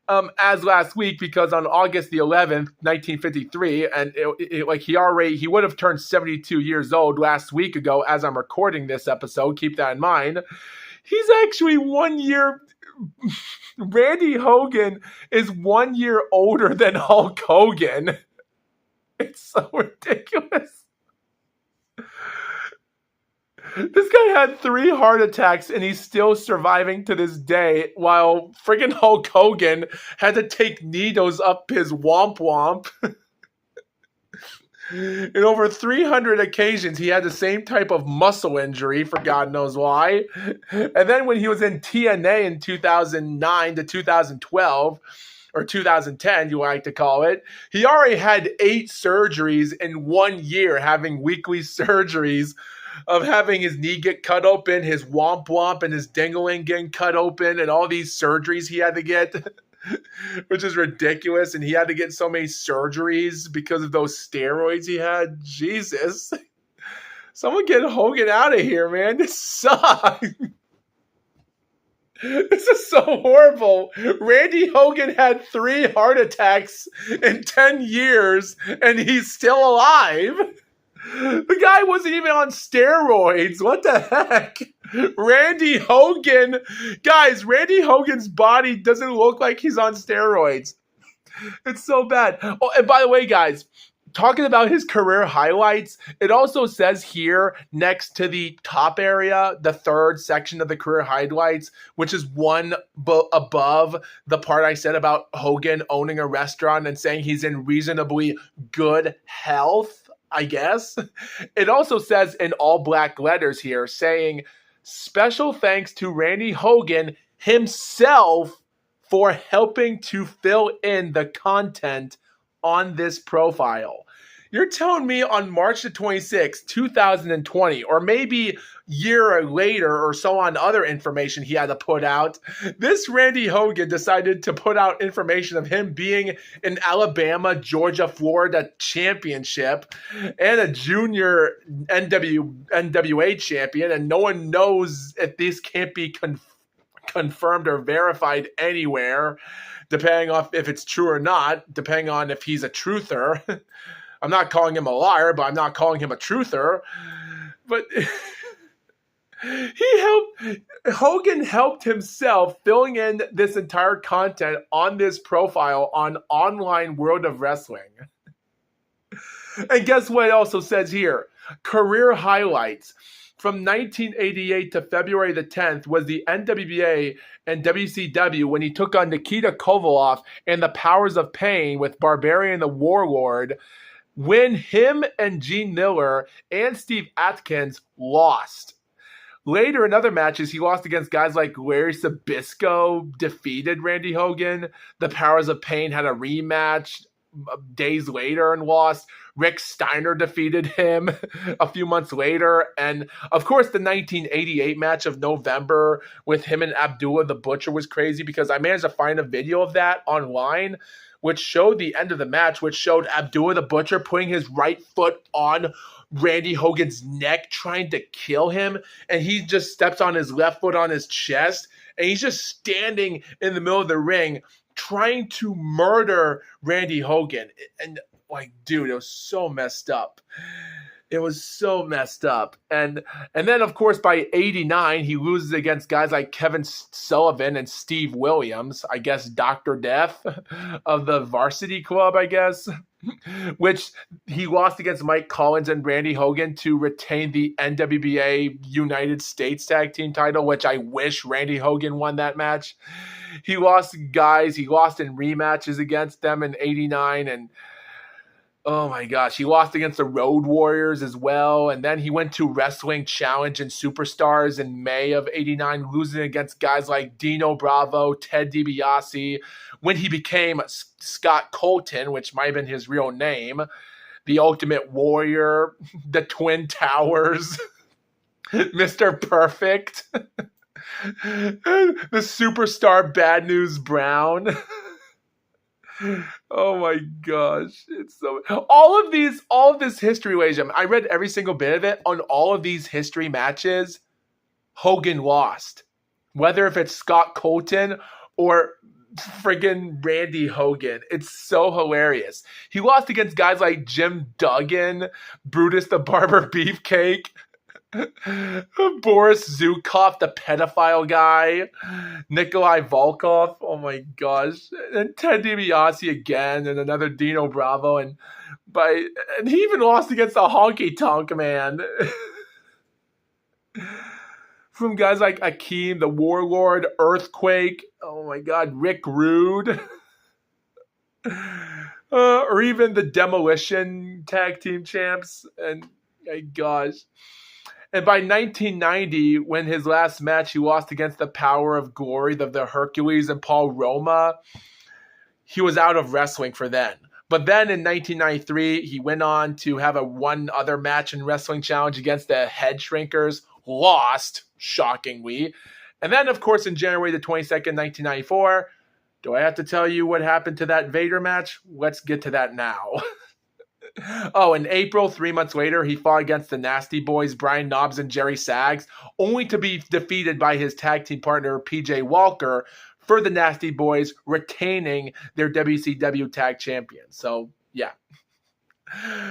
as last week, because on August the 11th, 1953, and he would have turned 72 years old last week ago as I'm recording this episode, keep that in mind. He's actually 1 year... Randy Hogan is 1 year older than Hulk Hogan. It's so ridiculous. This guy had 3 heart attacks and he's still surviving to this day, while friggin' Hulk Hogan had to take needles up his womp womp. In over 300 occasions, he had the same type of muscle injury for God knows why. And then when he was in TNA in 2009 to 2012, or 2010, you like to call it, he already had 8 surgeries in 1 year, having weekly surgeries of having his knee get cut open, his womp womp and his dingling getting cut open, and all these surgeries he had to get. Which is ridiculous, and he had to get so many surgeries because of those steroids he had. Jesus. Someone get Hogan out of here, man. This sucks. This is so horrible. Randy Hogan had 3 heart attacks in 10 years, and he's still alive. The guy wasn't even on steroids. What the heck? Randy Hogan. Guys, Randy Hogan's body doesn't look like he's on steroids. It's so bad. Oh, and by the way, guys, talking about his career highlights, it also says here next to the top area, the 3rd section of the career highlights, which is one above the part I said about Hogan owning a restaurant and saying he's in reasonably good health, I guess. It also says in all black letters here saying, "Special thanks to Randy Hogan himself for helping to fill in the content on this profile." You're telling me on March the 26th, 2020, or maybe year later or so on other information he had to put out, this Randy Hogan decided to put out information of him being an Alabama, Georgia, Florida championship and a junior NWA champion, and no one knows if this can't be confirmed or verified anywhere, depending on if it's true or not, depending on if he's a truther. I'm not calling him a liar, but I'm not calling him a truther. But Hogan helped himself filling in this entire content on this profile on Online World of Wrestling. And guess what it also says here? Career highlights. From 1988 to February the 10th was the NWA and WCW when he took on Nikita Koloff and the Powers of Pain with Barbarian the Warlord, when him and Gene Miller and Steve Atkins lost. Later in other matches, he lost against guys like Larry Sabisco, defeated Randy Hogan. The Powers of Pain had a rematch days later and lost. Rick Steiner defeated him a few months later. And of course, the 1988 match of November with him and Abdullah the Butcher was crazy because I managed to find a video of that online, which showed the end of the match, which showed Abdullah the Butcher putting his right foot on Randy Hogan's neck, trying to kill him. And he just steps on his left foot on his chest. And he's just standing in the middle of the ring trying to murder Randy Hogan. And like, dude, it was so messed up. It was so messed up. And then, of course, by 89, he loses against guys like Kevin Sullivan and Steve Williams, I guess Dr. Death of the Varsity Club, I guess, which he lost against Mike Collins and Randy Hogan to retain the NWBA United States Tag Team title, which I wish Randy Hogan won that match. He lost in rematches against them in 89, and oh my gosh, he lost against the Road Warriors as well. And then he went to Wrestling Challenge and Superstars in May of 89, losing against guys like Dino Bravo, Ted DiBiase, when he became Scott Colton, which might have been his real name, the Ultimate Warrior, the Twin Towers, Mr. Perfect, the Superstar Bad News Brown. Oh my gosh. It's so all of this history, Wajam. I read every single bit of it. On all of these history matches, Hogan lost. Whether if it's Scott Colton or friggin' Randy Hogan. It's so hilarious. He lost against guys like Jim Duggan, Brutus the Barber Beefcake, Boris Zukov, the pedophile guy, Nikolai Volkov, oh my gosh, and Ted DiBiase again, and another Dino Bravo, and he even lost against the Honky Tonk Man. From guys like Akeem, the Warlord, Earthquake, oh my god, Rick Rude, or even the Demolition Tag Team Champs, and my gosh. And by 1990, when his last match, he lost against the Power of Glory, the Hercules and Paul Roma, he was out of wrestling for then. But then in 1993, he went on to have one other match in Wrestling Challenge against the Head Shrinkers, lost, shockingly. And then, of course, in January the 22nd, 1994, do I have to tell you what happened to that Vader match? Let's get to that now. Oh, in April, 3 months later, he fought against the Nasty Boys, Brian Knobbs and Jerry Sags, only to be defeated by his tag team partner, PJ Walker, for the Nasty Boys retaining their WCW tag champions. So, yeah.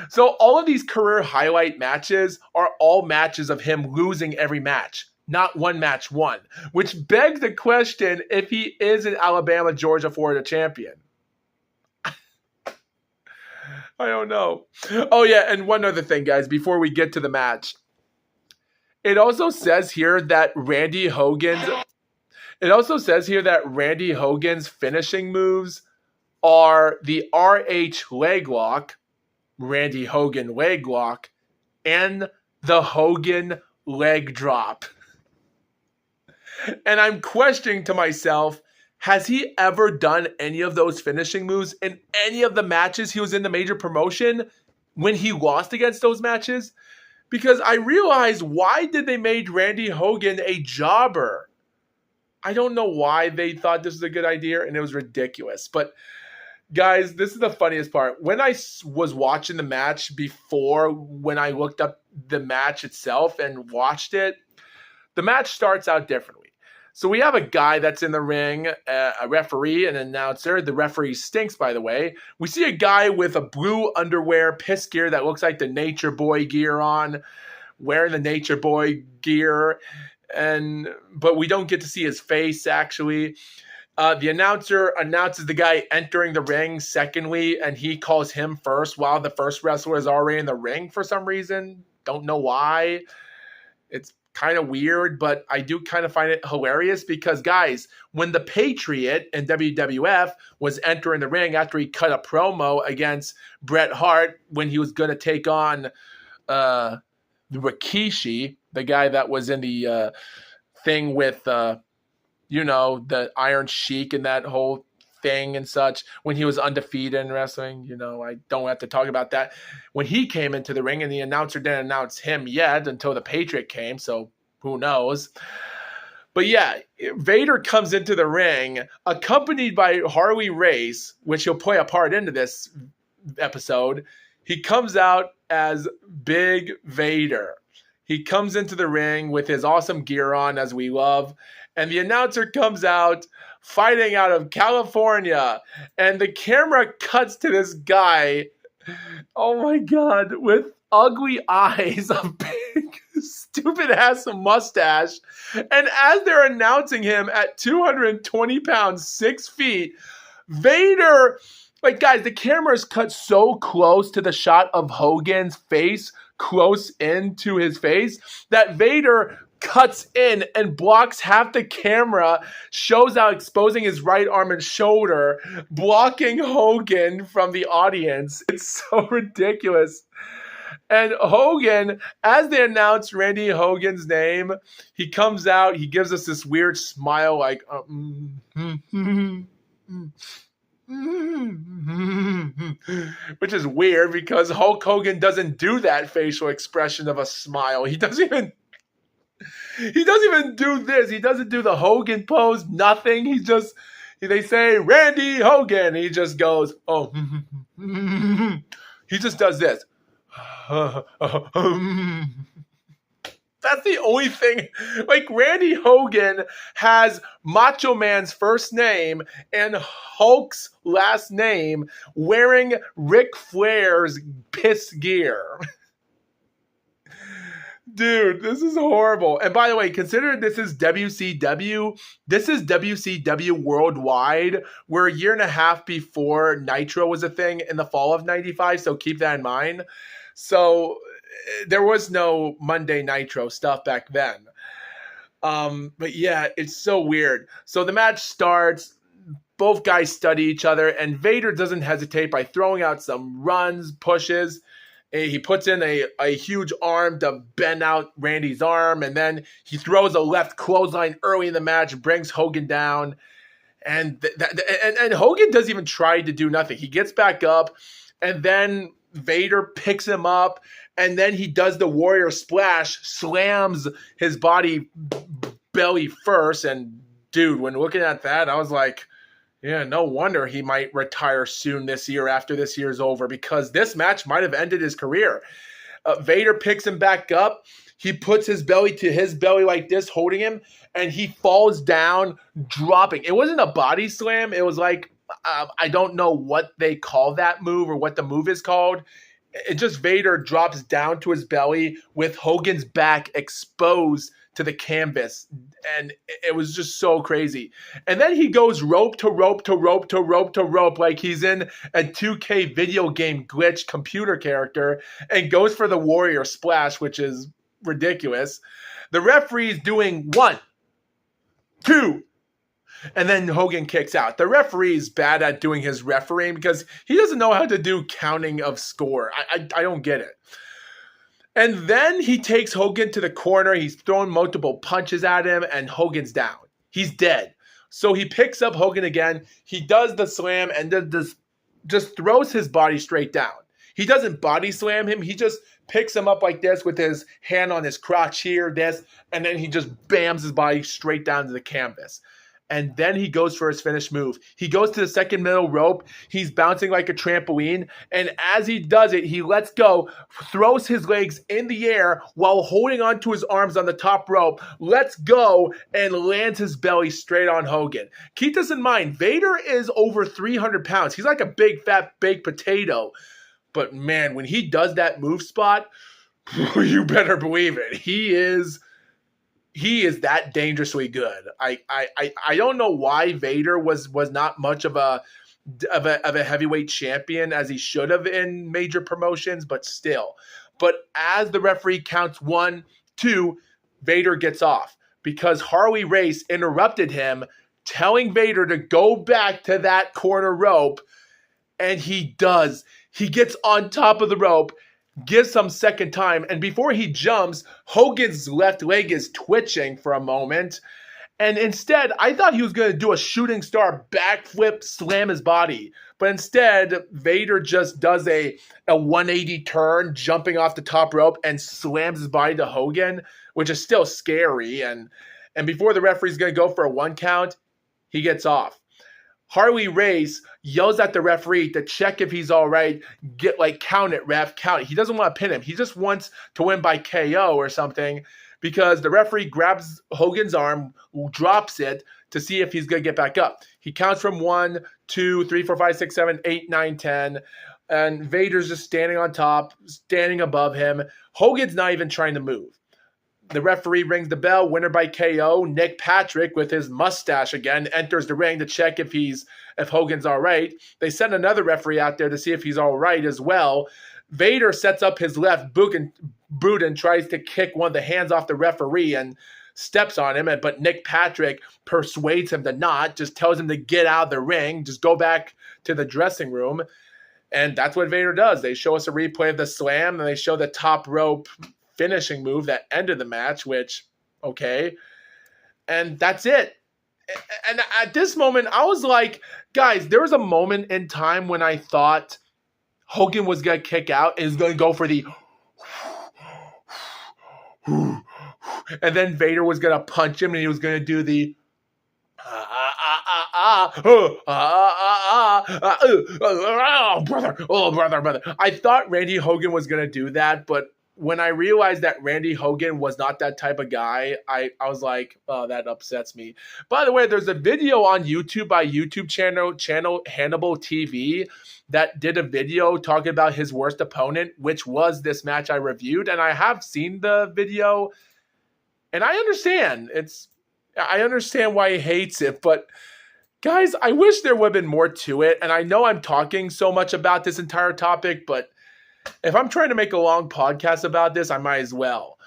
So, all of these career highlight matches are all matches of him losing every match, not one match won, which begs the question if he is an Alabama, Georgia, Florida champion. I don't know. Oh, yeah, and one other thing, guys, before we get to the match. It also says here that Randy Hogan's finishing moves are the RH leg lock, Randy Hogan leg lock, and the Hogan leg drop. And I'm questioning to myself, has he ever done any of those finishing moves in any of the matches he was in the major promotion? when he lost against those matches, because I realized, why did they make Randy Hogan a jobber? I don't know why they thought this was a good idea, and it was ridiculous. But guys, this is the funniest part. When I was watching the match before, when I looked up the match itself and watched it, the match starts out differently. So we have a guy that's in the ring, a referee, an announcer. The referee stinks, by the way. We see a guy with a blue underwear piss gear that looks like the Nature Boy gear on, wearing the Nature Boy gear, but we don't get to see his face, actually. The announcer announces the guy entering the ring secondly, and he calls him first while the first wrestler is already in the ring for some reason. Don't know why. It's kind of weird, but I do kind of find it hilarious because, guys, when the Patriot in WWF was entering the ring after he cut a promo against Bret Hart when he was going to take on Rikishi, the guy that was in the thing with, the Iron Sheik and that whole thing and such, when he was undefeated in wrestling, I don't have to talk about that. When he came into the ring, and the announcer didn't announce him yet until the Patriot came, so who knows. But yeah, Vader comes into the ring accompanied by Harley Race, which he'll play a part into this episode. He comes out as Big Vader. He comes into the ring with his awesome gear on, as we love, and the announcer comes out fighting out of California, and the camera cuts to this guy, oh my God, with ugly eyes, a big stupid ass mustache, and as they're announcing him at 220 pounds, 6 feet, Vader, like, guys, the camera is cut so close to the shot of Hogan's face, close into his face, that Vader cuts in and blocks half the camera, shows out, exposing his right arm and shoulder, blocking Hogan from the audience. It's so ridiculous. And Hogan, as they announce Randy Hogan's name, he comes out, he gives us this weird smile, like, which is weird because Hulk Hogan doesn't do that facial expression of a smile. He doesn't even do this. He doesn't do the Hogan pose, nothing. They say, Randy Hogan. He just goes, oh, he just does this. That's the only thing. Like, Randy Hogan has Macho Man's first name and Hulk's last name, wearing Ric Flair's piss gear. Dude, this is horrible. And by the way, consider this is WCW. This is WCW Worldwide. We're a year and a half before Nitro was a thing in the fall of 95, so keep that in mind. So there was no Monday Nitro stuff back then. But yeah, it's so weird. So the match starts. Both guys study each other, and Vader doesn't hesitate by throwing out some runs, pushes. He puts in a huge arm to bend out Randy's arm, and then he throws a left clothesline early in the match, brings Hogan down, and Hogan doesn't even try to do nothing. He gets back up, and then Vader picks him up, and then he does the Warrior Splash, slams his body belly first, and dude, when looking at that, I was like, yeah, no wonder he might retire soon this year after this year's over, because this match might have ended his career. Vader picks him back up. He puts his belly to his belly like this, holding him, and he falls down, dropping. It wasn't a body slam. It was like, I don't know what they call that move or what the move is called. It just, Vader drops down to his belly with Hogan's back exposed to the canvas, and it was just so crazy. And then he goes rope to rope to rope to rope to rope like he's in a 2K video game glitch computer character, and goes for the Warrior Splash, which is ridiculous. The referee's doing 1, 2, and then Hogan kicks out. The referee's bad at doing his refereeing because he doesn't know how to do counting of score. I don't get it. And then he takes Hogan to the corner. He's throwing multiple punches at him, and Hogan's down. He's dead. So he picks up Hogan again. He does the slam and then just throws his body straight down. He doesn't body slam him. He just picks him up like this with his hand on his crotch here, this, and then he just bams his body straight down to the canvas. And then he goes for his finish move. He goes to the second middle rope. He's bouncing like a trampoline. And as he does it, he lets go, throws his legs in the air while holding onto his arms on the top rope, lets go, and lands his belly straight on Hogan. Keep this in mind. Vader is over 300 pounds. He's like a big, fat, baked potato. But man, when he does that move spot, you better believe it. He is that dangerously good. I don't know why Vader was not much of a heavyweight champion as he should have in major promotions, but still. But as the referee counts 1, 2, Vader gets off because Harley Race interrupted him, telling Vader to go back to that corner rope, and he does. He gets on top of the rope, gives some second time, and before he jumps, Hogan's left leg is twitching for a moment, and instead, I thought he was going to do a shooting star backflip, slam his body, but instead, Vader just does a 180 turn, jumping off the top rope, and slams his body to Hogan, which is still scary, and before the referee's going to go for a 1 count, he gets off. Harley Race yells at the referee to check if he's all right. Count it, ref, count it. He doesn't want to pin him. He just wants to win by KO or something because the referee grabs Hogan's arm, drops it to see if he's going to get back up. He counts from 1, 2, 3, 4, 5, 6, 7, 8, 9, 10. And Vader's just standing on top, standing above him. Hogan's not even trying to move. The referee rings the bell, winner by KO. Nick Patrick, with his mustache again, enters the ring to check if Hogan's all right. They send another referee out there to see if he's all right as well. Vader sets up his left boot and tries to kick one of the hands off the referee and steps on him, but Nick Patrick persuades him to not, just tells him to get out of the ring, just go back to the dressing room. And that's what Vader does. They show us a replay of the slam, and they show the top rope finishing move that ended the match, which, okay. And that's it. And at this moment, I was like, guys, there was a moment in time when I thought Hogan was going to kick out and he's going to go for the and then Vader was going to punch him and he was going to do the brother. I thought Randy Hogan was going to do that, but when I realized that Randy Hogan was not that type of guy, I was like, oh, that upsets me. By the way, there's a video on YouTube by YouTube channel Hannibal TV that did a video talking about his worst opponent, which was this match I reviewed. And I have seen the video, and I understand. I understand why he hates it, but guys, I wish there would have been more to it. And I know I'm talking so much about this entire topic, but if I'm trying to make a long podcast about this, I might as well.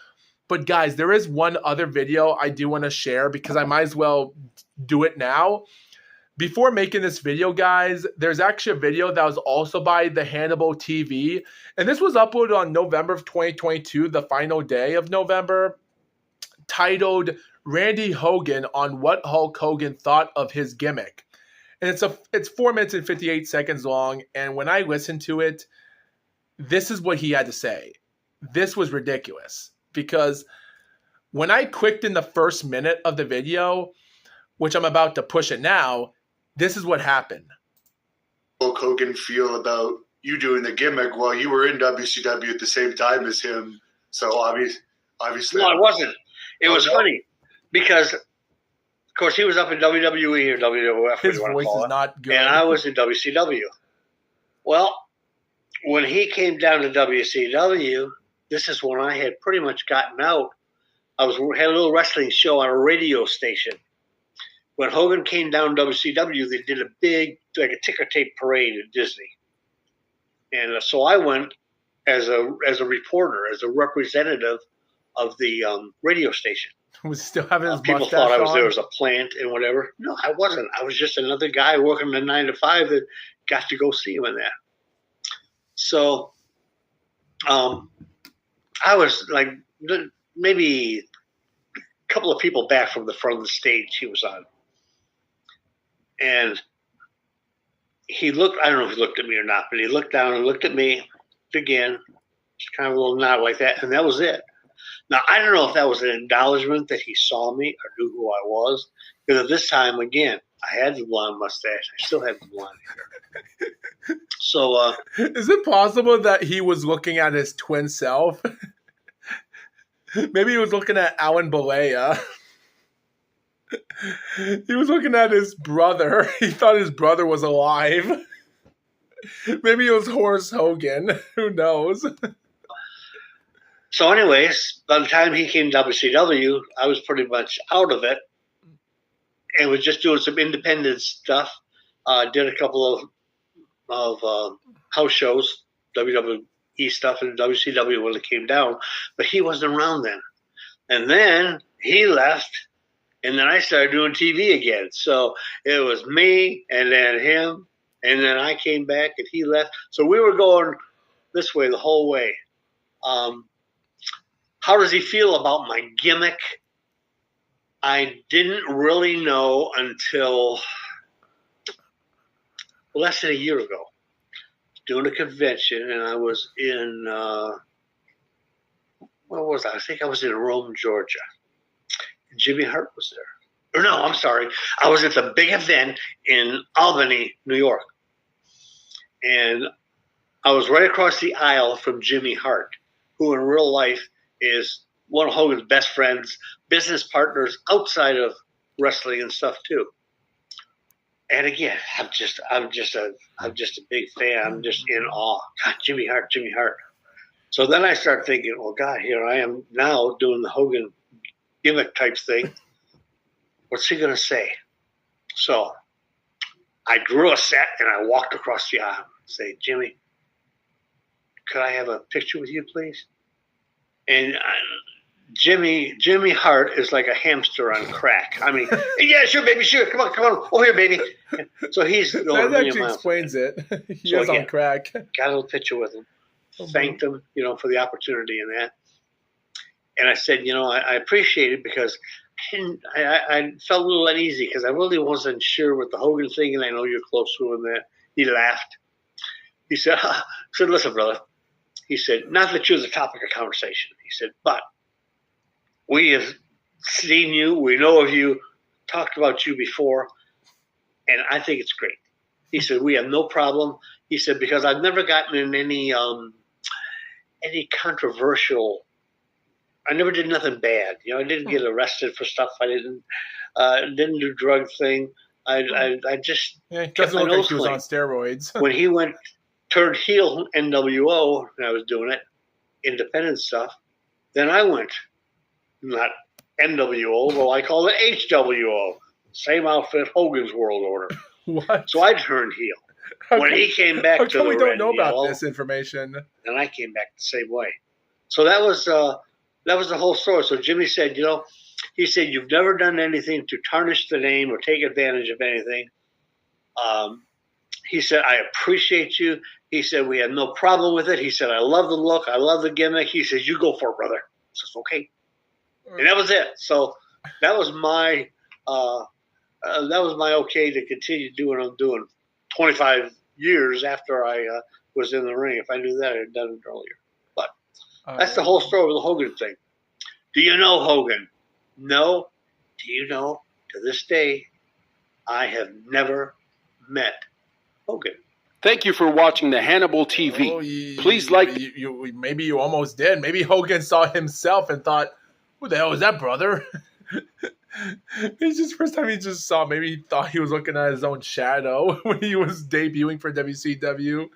But guys, there is one other video I do want to share because I might as well do it now. Before making this video, guys, there's actually a video that was also by the Hannibal TV. And this was uploaded on November of 2022, the final day of November, titled Randy Hogan on What Hulk Hogan Thought of His Gimmick. And it's 4 minutes and 58 seconds long. And when I listened to it, this is what he had to say. This was ridiculous because when I clicked in the first minute of the video, which I'm about to push it now, this is what happened. Hulk Hogan feel about you doing the gimmick while you were in WCW at the same time as him? So obviously. No, I wasn't. It was funny because, of course, he was up in WWE or WWF. His voice is not good. And I was in WCW. Well, when he came down to WCW, this is when I had pretty much gotten out. I had a little wrestling show on a radio station. When Hogan came down to WCW, they did a big, like a ticker tape parade at Disney. And so I went as a reporter, as a representative of the radio station. Was still having his people thought there was a plant and whatever. No, I wasn't. I was just another guy working the 9 to 5 that got to go see him in that. So I was like maybe a couple of people back from the front of the stage he was on. And he looked, I don't know if he looked at me or not, but he looked down and looked at me again, just kind of a little nod like that, and that was it. Now, I don't know if that was an acknowledgement that he saw me or knew who I was, because at this time, again, I had the blonde mustache. I still had the blonde hair. So, is it possible that he was looking at his twin self? Maybe he was looking at Alan Balea. He was looking at his brother. He thought his brother was alive. Maybe it was Horace Hogan. Who knows? So, anyways, by the time he came to WCW, I was pretty much out of it and was just doing some independent stuff. Did a couple of house shows, WWE stuff, and WCW when it came down. But he wasn't around then. And then he left, and then I started doing TV again. So it was me, and then him, and then I came back, and he left. So we were going this way the whole way. How does he feel about my gimmick? I didn't really know until less than a year ago. Doing a convention, and I was in, where was I? I think I was in Rome, Georgia. Jimmy Hart was there. Or no, I'm sorry. I was at the big event in Albany, New York. And I was right across the aisle from Jimmy Hart, who in real life is one of Hogan's best friends, business partners outside of wrestling and stuff too. And again, I'm just a big fan. I'm just in awe. God, Jimmy Hart. So then I start thinking, well, God, here I am now doing the Hogan gimmick type thing. What's he going to say? So I drew a set and I walked across the aisle and say, Jimmy, could I have a picture with you, please? And Jimmy Hart is like a hamster on crack. I mean, yeah, sure, baby, sure. Come on. Oh, here, baby. So he's going that actually explains it. He is on crack. Got a little picture with him. Thanked him, for the opportunity and that. And I said, I appreciate it because I felt a little uneasy because I really wasn't sure with the Hogan thing, and I know you're close to him. That he laughed. He said, listen, brother. He said, not that you're the topic of conversation. He said, but we have seen you. We know of you, talked about you before, and I think it's great. He said, we have no problem. He said, because I've never gotten in any controversial. I never did nothing bad. I didn't get arrested for stuff. I didn't do drug thing. I just it doesn't look like he was on steroids. When he turned heel NWO, and I was doing it, independent stuff, then I went, not NWO, well, I call it HWO. Same outfit, Hogan's World Order. What? So I turned heel. When he came back to the we don't know about this information. And I came back the same way. So that was the whole story. So Jimmy said, he said, you've never done anything to tarnish the name or take advantage of anything. He said, I appreciate you. He said, we have no problem with it. He said, I love the look. I love the gimmick. He says, you go for it, brother. I says, okay. And that was it. So that was my okay to continue doing what I'm doing 25 years after I was in the ring. If I knew that, I'd have done it earlier. But that's the whole story of the Hogan thing. Do you know Hogan? No. Do you know? To this day, I have never met Hogan. Thank you for watching the Hannibal TV. Please like. Maybe you almost did. Maybe Hogan saw himself and thought, "Who the hell is that, brother?" It's just first time he just saw. Maybe he thought he was looking at his own shadow when he was debuting for WCW.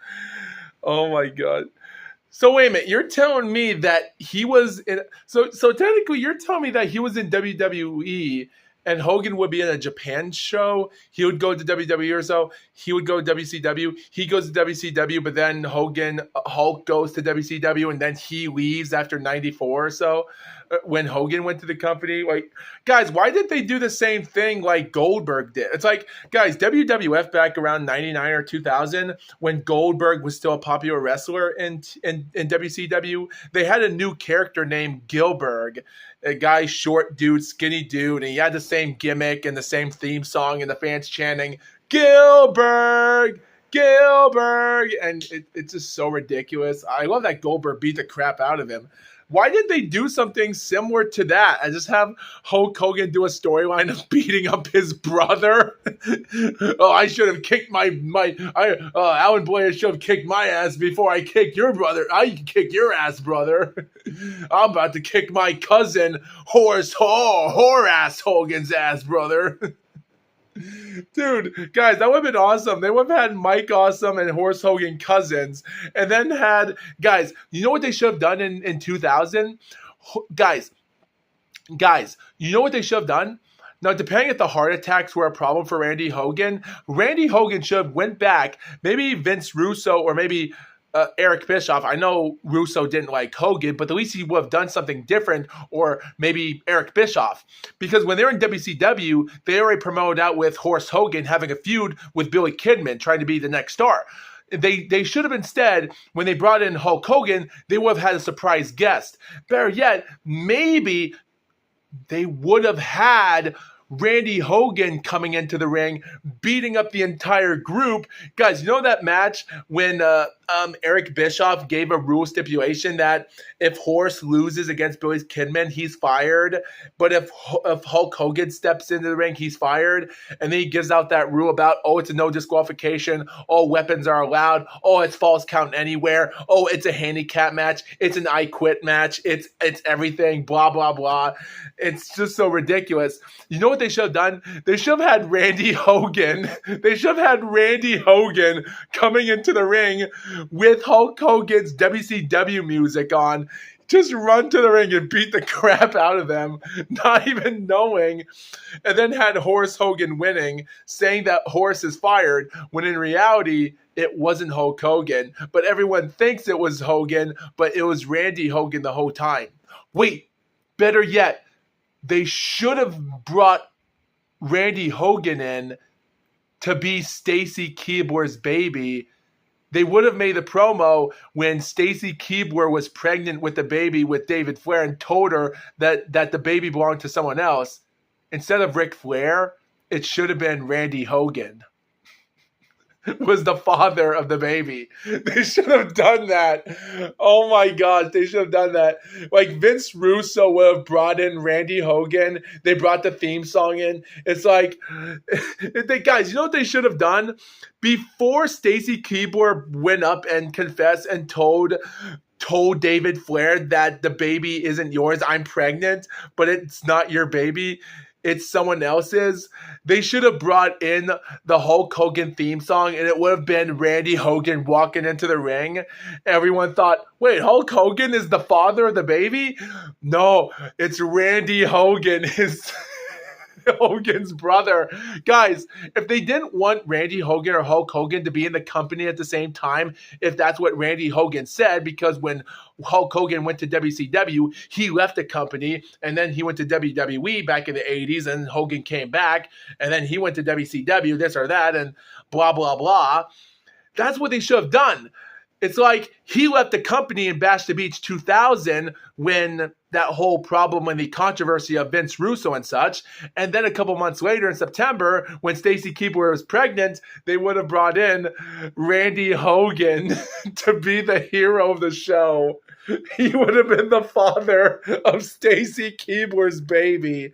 Oh my god! So wait a minute, you're telling me that he was in. So technically, you're telling me that he was in WWE. And Hogan would be in a Japan show. He would go to WWE or so. He would go to WCW. He goes to WCW, but then Hulk goes to WCW, and then he leaves after 94 or so. When Hogan went to the company, like, guys, why did they do the same thing like Goldberg did? It's like, guys, WWF back around 99 or 2000, when Goldberg was still a popular wrestler in WCW, they had a new character named Gilberg. A guy, short dude, skinny dude, and he had the same gimmick and the same theme song, and the fans chanting, Gilbert, Gilbert, and it's just so ridiculous. I love that Goldberg beat the crap out of him. Why did they do something similar to that? I just have Hulk Hogan do a storyline of beating up his brother. Oh, I should have kicked Alan Blair should have kicked my ass before I kicked your brother. I can kick your ass, brother. I'm about to kick my cousin Horace Hogan's ass, brother. Dude, guys, that would have been awesome. They would have had Mike Awesome and Horace Hogan cousins, and then had guys. You know what they should have done in 2000? Guys, you know what they should have done? Now, depending if the heart attacks were a problem for Randy Hogan should have went back. Maybe Vince Russo or maybe Eric Bischoff. I know Russo didn't like Hogan, but at least he would have done something different, or maybe Eric Bischoff. Because when they were in WCW, they already promoted out with Horace Hogan having a feud with Billy Kidman, trying to be the next star. They should have instead, when they brought in Hulk Hogan, they would have had a surprise guest. Better yet, maybe they would have had Randy Hogan coming into the ring, beating up the entire group. Guys, you know that match when Eric Bischoff gave a rule stipulation that if Horace loses against Billy Kidman, he's fired. But if Hulk Hogan steps into the ring, he's fired. And then he gives out that rule about, oh, it's a no disqualification. Oh, weapons are allowed. Oh, it's false count anywhere. Oh, it's a handicap match. It's an I quit match. It's everything, blah, blah, blah. It's just so ridiculous. You know what they should have done? They should have had Randy Hogan. They should have had Randy Hogan coming into the ring with Hulk Hogan's WCW music on. Just run to the ring and beat the crap out of them, not even knowing. And then had Horace Hogan winning, saying that Horace is fired, when in reality, it wasn't Hulk Hogan. But everyone thinks it was Hogan, but it was Randy Hogan the whole time. Wait, better yet, they should have brought Randy Hogan in to be Stacy Keibler's baby. They would have made the promo when Stacy Keibler was pregnant with the baby with David Flair and told her that the baby belonged to someone else. Instead of Ric Flair, it should have been Randy Hogan was the father of the baby. They should have done that. Oh my gosh, they should have done that. Like Vince Russo would have brought in Randy Hogan. They brought the theme song in. It's like, guys, you know what they should have done? Before Stacy Keibler went up and confessed and told David Flair that the baby isn't yours, I'm pregnant, but it's not your baby, it's someone else's. They should have brought in the Hulk Hogan theme song, and it would have been Randy Hogan walking into the ring. Everyone thought, wait, Hulk Hogan is the father of the baby? No, it's Randy Hogan, his Hogan's brother. Guys, if they didn't want Randy Hogan or Hulk Hogan to be in the company at the same time, if that's what Randy Hogan said, because when Hulk Hogan went to WCW, he left the company, and then he went to WWE back in the 80s, and Hogan came back, and then he went to WCW, this or that, and blah, blah, blah. That's what they should have done. It's like he left the company in Bash the Beach 2000 when that whole problem and the controversy of Vince Russo and such. And then a couple months later in September, when Stacy Keibler was pregnant, they would have brought in Randy Hogan to be the hero of the show. He would have been the father of Stacy Keibler's baby.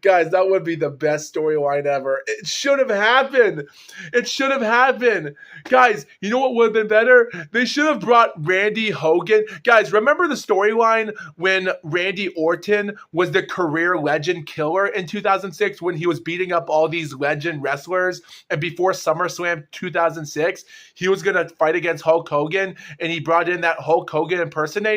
Guys, that would be the best storyline ever. It should have happened. It should have happened. Guys, you know what would have been better? They should have brought Randy Hogan. Guys, remember the storyline when Randy Orton was the career legend killer in 2006 when he was beating up all these legend wrestlers? And before SummerSlam 2006, he was going to fight against Hulk Hogan, and he brought in that Hulk Hogan impersonator.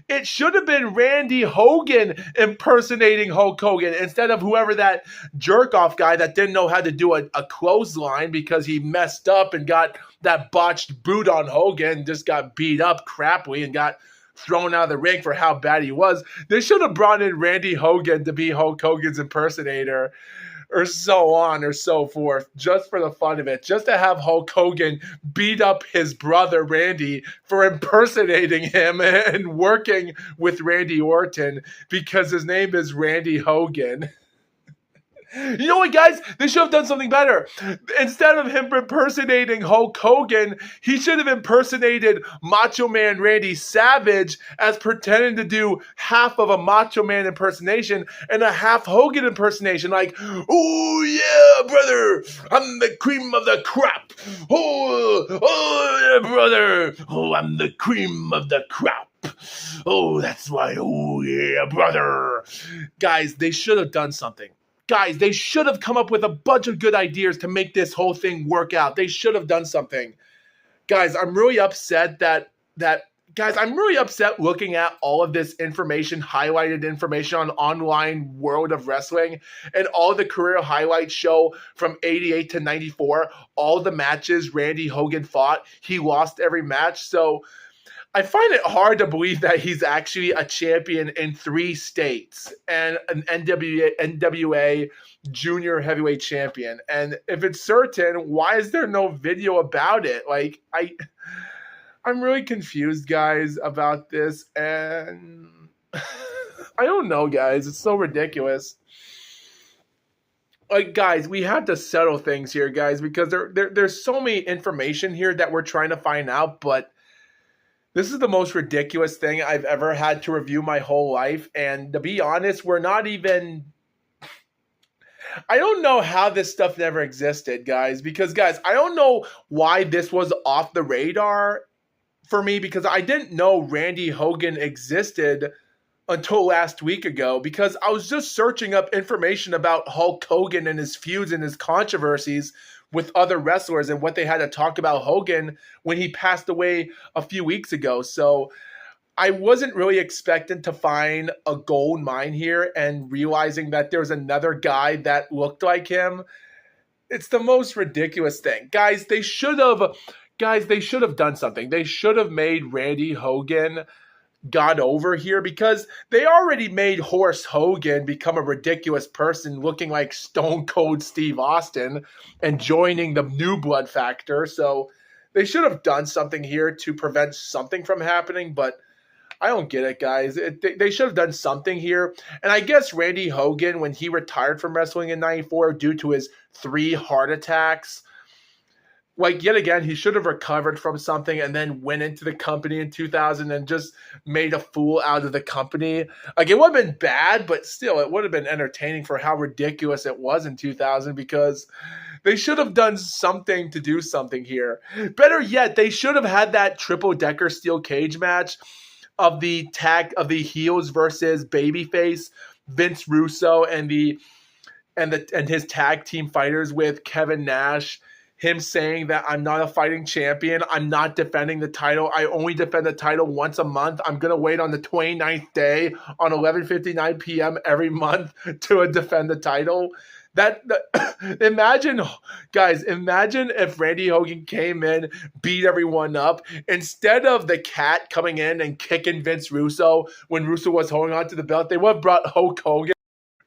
It should have been Randy Hogan impersonating Hulk Hogan instead of whoever that jerk-off guy that didn't know how to do a clothesline because he messed up and got that botched boot on Hogan, just got beat up crappily and got thrown out of the ring for how bad he was. They should have brought in Randy Hogan to be Hulk Hogan's impersonator, or so on or so forth, just for the fun of it, just to have Hulk Hogan beat up his brother Randy for impersonating him and working with Randy Orton because his name is Randy Hogan. You know what, guys? They should have done something better. Instead of him impersonating Hulk Hogan, he should have impersonated Macho Man Randy Savage as pretending to do half of a Macho Man impersonation and a half Hogan impersonation. Like, oh yeah, brother, I'm the cream of the crop. Oh yeah, brother. Oh, I'm the cream of the crop. Oh, that's why. Oh yeah, brother. Guys, they should have done something. Guys, they should have come up with a bunch of good ideas to make this whole thing work out. They should have done something. Guys, I'm really upset I'm really upset looking at all of this information, highlighted information on Online World of Wrestling, and all the career highlights show from 88 to 94, all the matches Randy Hogan fought. He lost every match. So I find it hard to believe that he's actually a champion in 3 states and an NWA junior heavyweight champion. And if it's certain, why is there no video about it? Like, I'm really confused, guys, about this. And I don't know, guys. It's so ridiculous. Like, guys, we have to settle things here, guys, because there's so many information here that we're trying to find out, but this is the most ridiculous thing I've ever had to review my whole life. And to be honest, we're not even... I don't know how this stuff never existed, guys. Because, guys, I don't know why this was off the radar for me. Because I didn't know Randy Hogan existed until last week ago. Because I was just searching up information about Hulk Hogan and his feuds and his controversies with other wrestlers and what they had to talk about Hogan when he passed away a few weeks ago. So I wasn't really expecting to find a gold mine here, and realizing that there was another guy that looked like him. It's the most ridiculous thing. Guys, they should have done something. They should have made Randy Hogan got over here, because they already made Horse Hogan become a ridiculous person looking like Stone Cold Steve Austin and joining the New Blood Factor. So they should have done something here to prevent something from happening, but I don't get it, guys. They should have done something here. And I guess Randy Hogan, when he retired from wrestling in 94 due to his 3 heart attacks, like, yet again, he should have recovered from something and then went into the company in 2000 and just made a fool out of the company. Like, it would have been bad, but still, it would have been entertaining for how ridiculous it was in 2000, because they should have done something to do something here. Better yet, they should have had that triple-decker steel cage match of the heels versus babyface Vince Russo and his tag team fighters with Kevin Nash. Him saying that I'm not a fighting champion. I'm not defending the title. I only defend the title once a month. I'm going to wait on the 29th day on 11:59 p.m. every month to defend the title. Imagine if Randy Hogan came in, beat everyone up, instead of the Cat coming in and kicking Vince Russo when Russo was holding on to the belt. They would have brought Hulk Hogan,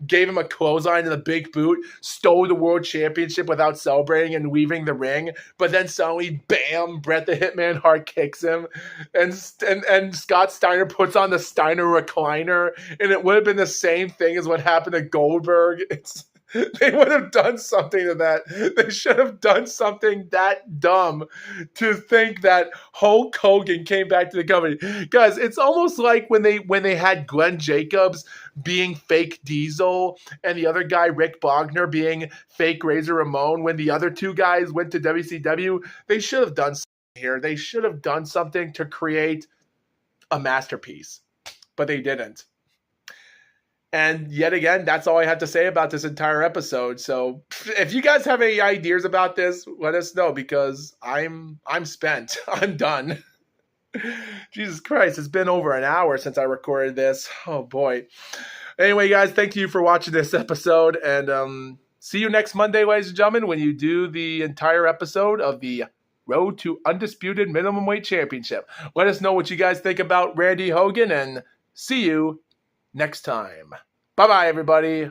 gave him a clothesline and a big boot, stole the world championship without celebrating and leaving the ring. But then suddenly, bam, Bret the Hitman Hart kicks him, and Scott Steiner puts on the Steiner recliner, and it would have been the same thing as what happened to Goldberg. They would have done something to that. They should have done something that dumb to think that Hulk Hogan came back to the company. Guys, it's almost like when they had Glenn Jacobs being fake Diesel and the other guy, Rick Bogner, being fake Razor Ramon. When the other 2 guys went to WCW, they should have done something here. They should have done something to create a masterpiece, but they didn't. And yet again, that's all I have to say about this entire episode. So if you guys have any ideas about this, let us know, because I'm spent. I'm done. Jesus Christ, it's been over an hour since I recorded this. Oh boy. Anyway, guys, thank you for watching this episode, and see you next Monday, ladies and gentlemen, when you do the entire episode of the Road to Undisputed Minimum Weight Championship. Let us know what you guys think about Randy Hogan, and see you next time. Bye-bye, everybody.